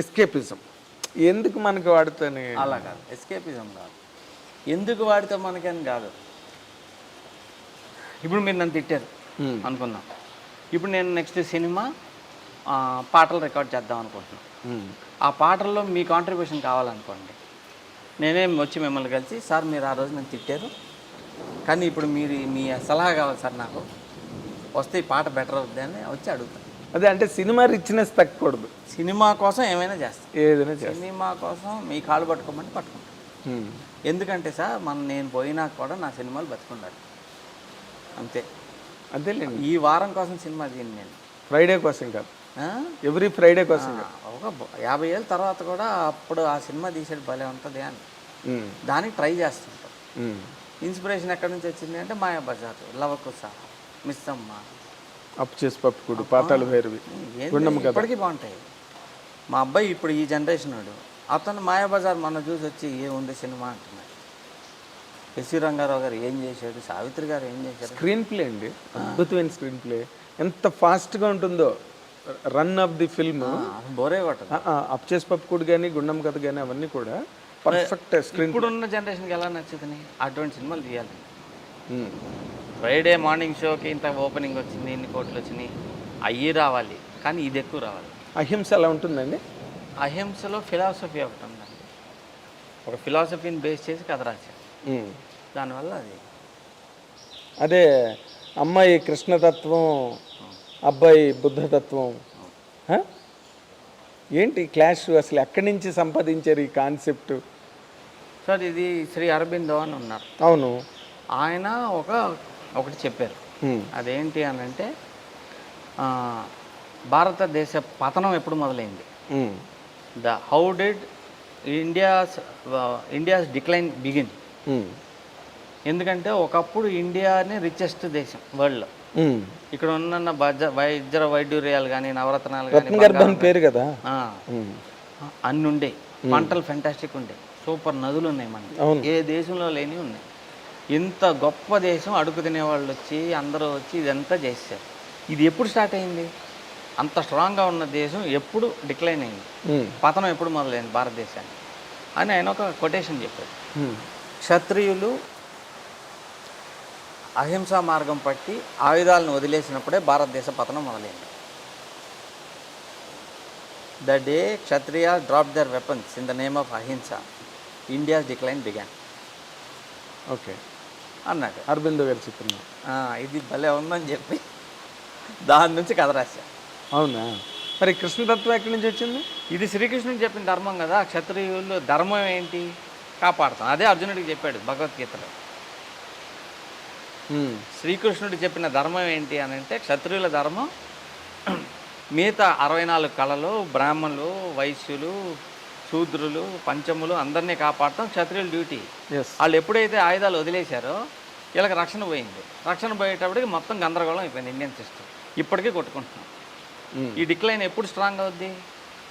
S1: ఎస్కేపిజం ఎందుకు మనకు వాడుతానే?
S2: అలా కాదు, ఎస్కేపిజం కాదు, ఎందుకు వాడితే మనకని కాదు. ఇప్పుడు మీరు నన్ను తిట్టారు అనుకుందాం, ఇప్పుడు నేను నెక్స్ట్ సినిమా పాటలు రికార్డ్ చేద్దాం అనుకుంటున్నాను. ఆ పాటల్లో మీ కాంట్రిబ్యూషన్ కావాలనుకోండి, నేనేం వచ్చి మిమ్మల్ని కలిసి, సార్ మీరు ఆ రోజు నన్ను తిట్టారు కానీ ఇప్పుడు మీరు మీ సలహా కావాలి సార్, నాకు వస్తే ఈ పాట బెటర్ అవుద్ది అని వచ్చి అడుగుతాను.
S1: అదే అంటే సినిమా రిచ్నెస్ తగ్గకూడదు,
S2: సినిమా కోసం ఏమైనా చేస్తాను,
S1: ఏదైనా చేస్తాం.
S2: సినిమా కోసం మీ కాళ్ళు పట్టుకోమని పట్టుకుంటాను. ఎందుకంటే సార్ నేను పోయినా కూడా నా సినిమాలు బతుకుండాలి అంతే.
S1: అంతేలేండి.
S2: ఈ వారం కోసం సినిమా తీయండి నేను,
S1: ఫ్రైడే కోసం కాదు, ఎవ్రీ ఫ్రైడే కోసం కాదు.
S2: ఒక 50 ఏళ్ళ తర్వాత కూడా అప్పుడు ఆ సినిమా తీసేది భలే ఉంటుంది అని దానికి ట్రై చేస్తుంటాం. ఇన్స్పిరేషన్ ఎక్కడి నుంచి వచ్చింది అంటే మాయాబజార్, లవకుశ, మిస్సమ్మ,
S1: అప్పు చేసి పప్పుకుడు, పాతాళ భైరవి,
S2: ఇప్పటికీ బాగుంటాయి. మా అబ్బాయి ఇప్పుడు ఈ జనరేషన్ వాడు, అతను మాయాబజార్ మొన్న చూసి వచ్చి ఏముంది సినిమా అంటున్నాడు. ఎస్వి రంగారావు గారు ఏం చేశాడు, సావిత్రి గారు ఏం చేశారు.
S1: స్క్రీన్ ప్లే అండి, అద్భుతమైన స్క్రీన్ ప్లే, ఎంత ఫాస్ట్గా ఉంటుందో రన్ ఆఫ్ ది ఫిల్మ్.
S2: బోరే కొట్టదు.
S1: అప్ చేసి పప్పుకుడు కానీ, గుండం కథ కానీ అవన్నీ కూడా పర్ఫెక్ట్ స్క్రీన్.
S2: ఇప్పుడున్న జనరేషన్కి ఎలా నచ్చుతుంది, అటువంటి సినిమాలు తీయాలి. ఫ్రైడే మార్నింగ్ షోకి ఇంత ఓపెనింగ్ వచ్చింది, ఇన్ని కోట్లు వచ్చినాయి, అయ్యి రావాలి, కానీ ఇది ఎక్కువ రావాలి.
S1: అహింస ఎలా ఉంటుందండి?
S2: అహింసలో ఫిలాసఫీ ఒకటి ఉందండి, ఒక ఫిలాసఫీని బేస్ చేసి కథ రాశారు. దానివల్ల అది
S1: అదే అమ్మాయి కృష్ణతత్వం, అబ్బాయి బుద్ధతత్వం. ఏంటి క్లాష్, అసలు ఎక్కడి నుంచి సంపాదించారు ఈ కాన్సెప్ట్?
S2: సార్ ఇది శ్రీ అరబిందో అని ఉన్నారు.
S1: అవును.
S2: ఆయన ఒకటి చెప్పారు, అదేంటి అని అంటే భారతదేశ పతనం ఎప్పుడు మొదలైంది, how did India's decline begin. ఎందుకంటే ఒకప్పుడు ఇండియానే రిచెస్ట్ దేశం వరల్డ్లో. ఇక్కడ ఉన్న వజ్ర వైడ్యూర్యాలు కానీ, నవరత్నాలు కానీ
S1: పేరు కదా,
S2: అన్ని ఉండే, పంటలు ఫెంటాస్టిక్ ఉండే, సూపర్ నదులు ఉన్నాయి మనకి, ఏ దేశంలో లేని ఉన్నాయి. ఇంత గొప్ప దేశం, అడుగు తినేవాళ్ళు వచ్చి అందరూ వచ్చి ఇదంతా చేశారు. ఇది ఎప్పుడు స్టార్ట్ అయింది? అంత స్ట్రాంగ్గా ఉన్న దేశం ఎప్పుడు డిక్లైన్ అయింది, పతనం ఎప్పుడు మొదలైంది భారతదేశానికి అని ఆయన ఒక కొటేషన్ చెప్పాడు. క్షత్రియులు అహింసా మార్గం పట్టి ఆయుధాలను వదిలేసినప్పుడే భారతదేశ పతనం మొదలైంది. The day Kshatriya drop their weapons in the name of ahimsa, India's decline began.
S1: Okay
S2: అన్నాడు
S1: అరబిందో గారు చెప్పింది.
S2: ఇది భలే ఉందని చెప్పి దాని నుంచి కథ రాశా.
S1: అవునా? మరి కృష్ణతత్వం ఎక్కడి నుంచి వచ్చింది?
S2: ఇది శ్రీకృష్ణుడికి చెప్పిన ధర్మం కదా. క్షత్రియులు ధర్మం ఏంటి, కాపాడుతాం. అదే అర్జునుడికి చెప్పాడు భగవద్గీతలో. శ్రీకృష్ణుడు చెప్పిన ధర్మం ఏంటి అని అంటే, క్షత్రియుల ధర్మం మిగతా 64 కళలు, బ్రాహ్మణులు, వైశ్యులు, శూద్రులు, పంచములు అందరినీ కాపాడతాం క్షత్రియుల డ్యూటీ. వాళ్ళు ఎప్పుడైతే ఆయుధాలు వదిలేశారో వీళ్ళకి రక్షణ పోయింది. రక్షణ పోయేటప్పటికి మొత్తం గందరగోళం అయిపోయింది ఇండియన్ సిస్టమ్. ఇప్పటికీ కొట్టుకుంటున్నాం. ఈ డిక్లైన్ ఎప్పుడు స్ట్రాంగ్ అవుద్ది?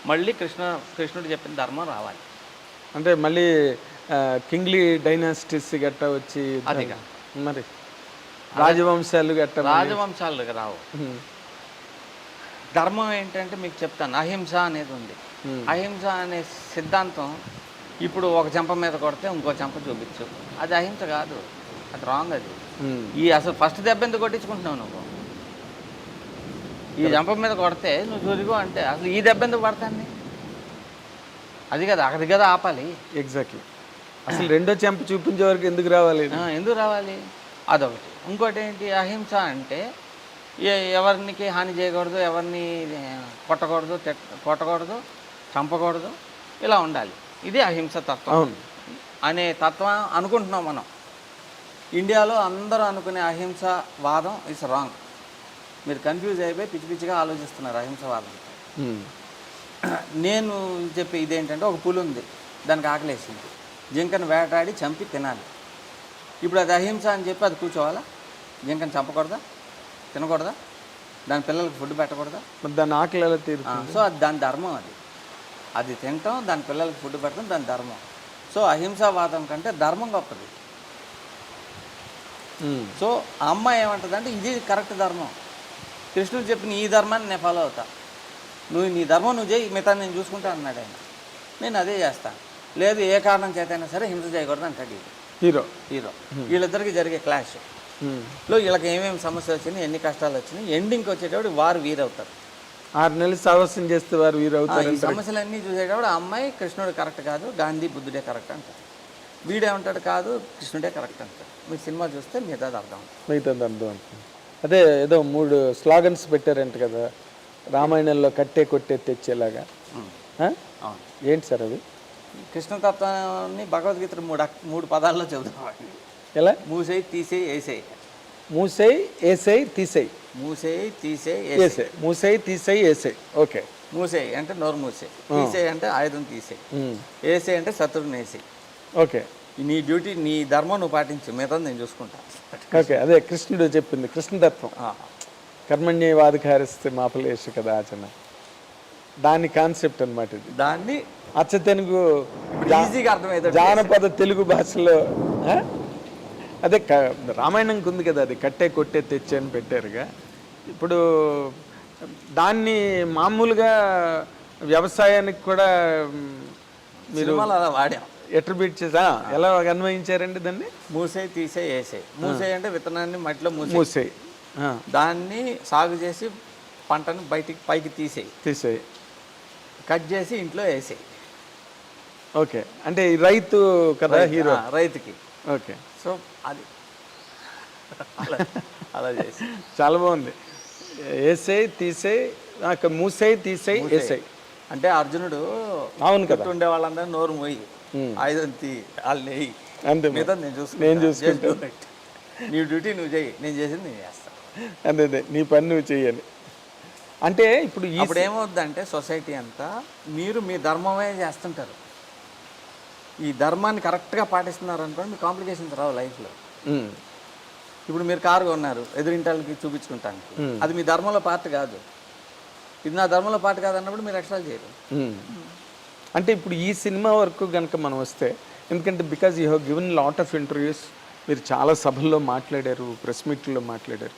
S2: మళ్ళీ కృష్ణుడు చెప్పిన ధర్మం రావాలి.
S1: అంటే మళ్ళీ కింగ్లీ డైనాసిటీస్ గట్ట వచ్చి
S2: అదిగా
S1: మరి రాజవంశాలు గట్ట
S2: రాజవంశాలు రావు. ధర్మం ఏంటంటే మీకు చెప్తాను, అహింస అనేది ఉంది. అహింస అనే సిద్ధాంతం ఇప్పుడు ఒక చెంప మీద కొడితే ఇంకో చెంప చూపించు, అది అహింస కాదు, అది రాంగ్. అది ఈ అసలు ఫస్ట్ దెబ్బ ఎందుకు కొట్టించుకుంటున్నావు నువ్వు? ఈ చెంప మీద కొడితే నువ్వు చూరుగో అంటే అసలు ఈ దెబ్బ ఎందుకు పడతాను? అది కదా, అక్కడి కదా ఆపాలి.
S1: ఎగ్జాక్ట్లీ. అసలు రెండో చెంప చూపించే వరకు ఎందుకు రావాలి?
S2: ఎందుకు రావాలి? అదొకటి. ఇంకోటి ఏంటి, అహింస అంటే ఎవరికి హాని చేయకూడదు, ఎవరిని కొట్టకూడదు, చంపకూడదు, ఇలా ఉండాలి. ఇది అహింస తత్వం అనే తత్వం అనుకుంటున్నాం మనం. ఇండియాలో అందరూ అనుకునే అహింసవాదం ఇస్ రాంగ్. మీరు కన్ఫ్యూజ్ అయిపోయి పిచ్చి పిచ్చిగా ఆలోచిస్తున్నారు అహింసవాదం. నేను చెప్పే ఇదేంటంటే, ఒక పులి ఉంది, దానికి ఆకలేసింది, జింకను వేటాడి చంపి తినాలి. ఇప్పుడు అది అహింస అని చెప్పి అది కూర్చోవాలా? జింకను చంపకూడదా, తినకూడదా, దాని పిల్లలకు ఫుడ్ పెట్టకూడదా?
S1: దాని ఆకలి ఎలా తీరుతుంది?
S2: సో అది దాని ధర్మం. అది తినటం, దాని పిల్లలకు ఫుడ్ పెట్టడం దాని ధర్మం. సో అహింసావాదం కంటే ధర్మం గొప్పది. సో ఆ అమ్మాయి ఏమంటుంది అంటే, ఇది కరెక్ట్ ధర్మం, కృష్ణుడు చెప్పిన ఈ ధర్మాన్ని నేను ఫాలో అవుతా. నువ్వు నీ ధర్మం నువ్వు చేయి, మిగతా నేను చూసుకుంటా అన్నాడు ఆయన. నేను అదే చేస్తాను. లేదు ఏ కారణం చేతైనా సరే హింస చేయకూడదు అంటాడు
S1: హీరో.
S2: వీళ్ళిద్దరికి జరిగే క్లాష్ లో వీళ్ళకి ఏమేమి సమస్యలు వచ్చినాయి, ఎన్ని కష్టాలు వచ్చినాయి, ఎండింగ్కి వచ్చేటప్పుడు వారు వీరవుతారు.
S1: 6 నెలలు సహవాసం చేస్తే వారు వీరు అవుతారు.
S2: ఈ సమస్యలన్నీ చూసేటప్పుడు ఆ అమ్మాయి కృష్ణుడు కరెక్ట్ కాదు, గాంధీ బుద్ధుడే కరెక్ట్ అంటారు. వీడేమంటాడు కాదు కృష్ణుడే కరెక్ట్ అంటాడు. మీరు సినిమా చూస్తే మిగతాది అర్థం
S1: అవుతుంది. అదే ఏదో 3 స్లోగన్స్ పెట్టారంట కదా రామాయణంలో, కట్టే కొట్టే తెచ్చేలాగా. ఏంటి సార్ అవి?
S2: కృష్ణతత్వాన్ని భగవద్గీత 3 పదాల్లో చెబుతాం.
S1: ఎలా?
S2: మూసేయి తీసేయి వేసేయి.
S1: మూసేయి ఏసేయి తీసేయి.
S2: మూసేయి తీసేయి
S1: ఏసే. మూసేయి తీసేయి ఏసేయి. ఓకే.
S2: మూసేయి అంటే నోరు మూసేయి, తీసేయి అంటే ఆయుధం తీసేయి, వేసేయి అంటే శత్రువుని వేసేయి.
S1: ఓకే.
S2: నీ డ్యూటీ నీ ధర్మం నువ్వు పాటించు, మిగతా నేను చూసుకుంటా.
S1: ఓకే. అదే కృష్ణుడు చెప్పింది, కృష్ణతత్వం. కర్మణ్యేవాధికారిస్తే మాపలేషు కదా ఆచరణ, దాని కాన్సెప్ట్ అనమాట ఇది.
S2: దాన్ని
S1: అచ్చ తెలుగు
S2: ఈజీగా అర్థమవుతుంది,
S1: జానపద తెలుగు భాషలో. అదే రామాయణంకి ఉంది కదా, అది కట్టే కొట్టే తెచ్చే అని పెట్టారుగా. ఇప్పుడు దాన్ని మామూలుగా వ్యవసాయానికి కూడా మీరు
S2: అలా వాడాం,
S1: ఎట్రిబ్యూట్ చేసా. ఎలా అన్వయించారండి దాన్ని?
S2: మూసేయి తీసేయి వేసేయి. మూసేయి అంటే విత్తనాన్ని మట్టిలో
S1: మూసేయి,
S2: దాన్ని సాగు చేసి పంటను పైకి తీసేయి, కట్ చేసి ఇంట్లో వేసేయి.
S1: ఓకే. అంటే ఈ రైతు కదా హీరో,
S2: రైతుకి.
S1: ఓకే.
S2: సో అది అలా చేసి
S1: చాలా బాగుంది. వేసేయి తీసేయి, మూసేయి తీసేయి వేసేయి
S2: అంటే అర్జునుడు
S1: అవును కదా
S2: ఉండే వాళ్ళందరూ నోరు మోయి ఆయుధం తీ వాళ్ళు నెయ్యి
S1: అంతే.
S2: మిగతా నేను చూసుకుంటా. నీ డ్యూటీ నువ్వు చెయ్యి, నేను చేసింది నేను చేస్తాను.
S1: అంతే, నీ పని నువ్వు చెయ్యాలి. అంటే ఇప్పుడు
S2: ఇప్పుడు ఏమవుద్దంటే సొసైటీ అంతా మీరు మీ ధర్మమే చేస్తుంటారు. ఈ ధర్మాన్ని కరెక్ట్గా పాటిస్తున్నారు అనుకోండి, మీ కాంప్లికేషన్స్ రావు లైఫ్లో. ఇప్పుడు మీరు కారు కొన్నారు ఎదురింటాలకి చూపించుకుంటానికి, అది మీ ధర్మంలో పార్ట్ కాదు. ఇది నా ధర్మంలో పార్ట్ కాదు అన్నప్పుడు మీరు ఎక్స్ట్రా చేయరు.
S1: అంటే ఇప్పుడు ఈ సినిమా వరకు కనుక మనం వస్తే, ఎందుకంటే because you have given lot of interviews, మీరు చాలా సభల్లో మాట్లాడారు, ప్రెస్ మీట్లో మాట్లాడారు.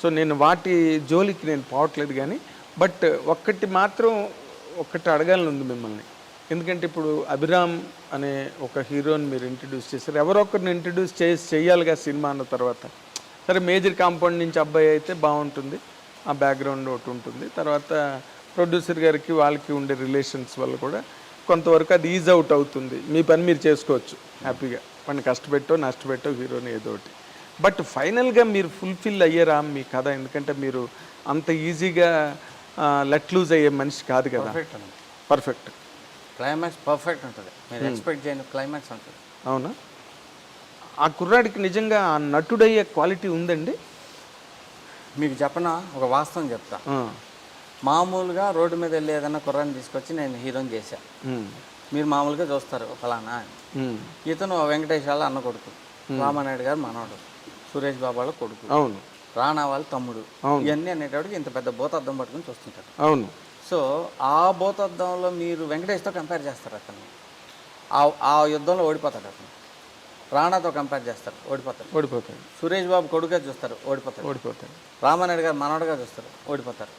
S1: సో నేను వాటి జోలికి నేను పోవట్లేదు, కానీ బట్ ఒక్కటి అడగాలని ఉంది మిమ్మల్ని. ఎందుకంటే ఇప్పుడు అభిరామ్ అనే ఒక హీరోని మీరు ఇంట్రడ్యూస్ చేశారు. ఎవరో ఒకరిని ఇంట్రడ్యూస్ చేయాలిగా సినిమా అన్న తర్వాత. సరే మేజర్ కాంపౌండ్ నుంచి అబ్బాయి అయితే బాగుంటుంది, ఆ బ్యాక్గ్రౌండ్ ఒకటి ఉంటుంది. తర్వాత ప్రొడ్యూసర్ గారికి వాళ్ళకి ఉండే రిలేషన్స్ వల్ల కూడా కొంతవరకు అది ఈజ్ అవుట్ అవుతుంది. మీ పని మీరు చేసుకోవచ్చు హ్యాపీగా, వాడిని కష్టపెట్టో నష్టపెట్టో హీరోని ఏదో ఒకటి. బట్ ఫైనల్గా మీరు ఫుల్ఫిల్ అయ్యారా మీ కథ? ఎందుకంటే మీరు అంత ఈజీగా లెట్ లూజ్ అయ్యే మనిషి కాదు కదా. పర్ఫెక్ట్
S2: క్లైమాక్స్ పర్ఫెక్ట్ ఉంటుంది, మీరు ఎక్స్పెక్ట్ చేయని క్లైమాక్స్ ఉంటుంది.
S1: అవునా? ఆ కుర్రాడికి నిజంగా ఆ నటుడయ్యే క్వాలిటీ ఉందండి?
S2: మీకు చెప్పనా, ఒక వాస్తవం చెప్తా. మామూలుగా రోడ్డు మీద వెళ్ళి ఏదైనా కుర్రాన్ని తీసుకొచ్చి నేను హీరోని చేశాను, మీరు మామూలుగా చూస్తారు ఫలానా అని. ఇతను వెంకటేశ్వర అన్న కొడుకు, రామానాయుడు గారు మనవడు, సురేష్ బాబు వాళ్ళ కొడుకు, అవును, రాణా వాళ్ళ తమ్ముడు, ఇవన్నీ అనేటప్పటికి ఇంత పెద్ద భూతద్దం పట్టుకుని చూస్తుంటారు.
S1: అవును.
S2: సో ఆ భూతద్దంలో మీరు వెంకటేష్తో కంపేర్ చేస్తారు, అతన్ని ఆ యుద్ధంలో ఓడిపోతాడు. అతను రాణాతో కంపేర్ చేస్తారు, ఓడిపోతాడు. సురేష్ బాబు కొడుకుగా చూస్తారు, ఓడిపోతాడు. రామానాయుడు గారు మనవడుగా చూస్తారు, ఓడిపోతారు.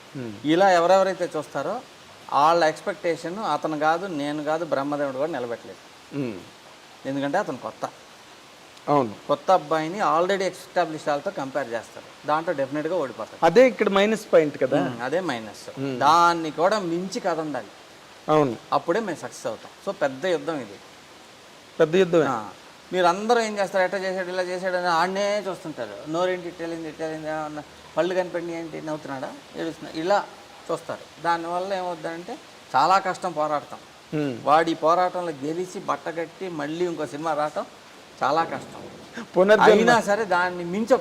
S2: ఇలా ఎవరెవరైతే చూస్తారో వాళ్ళ ఎక్స్పెక్టేషన్ అతను కాదు, నేను కాదు, బ్రహ్మదేవుడు కూడా నిలబెట్టలేదు. ఎందుకంటే అతను కొత్త అబ్బాయిని ఆల్రెడీ ఎస్టాబ్లిష్ వాళ్ళతో కంపేర్ చేస్తారు, దాంట్లో డెఫినెట్గా ఓడిపోతారు.
S1: అదే ఇక్కడ మైనస్ పాయింట్ కదా.
S2: అదే మైనస్. దాన్ని కూడా మించి కథ ఉండాలి,
S1: అవును,
S2: అప్పుడే మేము సక్సెస్ అవుతాం. సో పెద్ద యుద్ధం ఇది,
S1: పెద్ద యుద్ధం.
S2: మీరు అందరూ ఏం చేస్తారు, ఎట్లా చేశాడు ఇలా చేశాడు అని ఆడనే చూస్తుంటారు. నోరేంటి ఇట్టేలింది పళ్ళు కనిపెట్టి ఏంటి నవ్వుతున్నాడా ఏడుస్తున్నా ఇలా చూస్తారు. దానివల్ల ఏమవుతుందంటే చాలా కష్టం పోరాడతాం. వాడి పోరాటంలో గెలిచి బట్టగట్టి మళ్ళీ ఇంకో సినిమా రావటం చాలా కష్టం. అయినా సరే దాన్ని మించి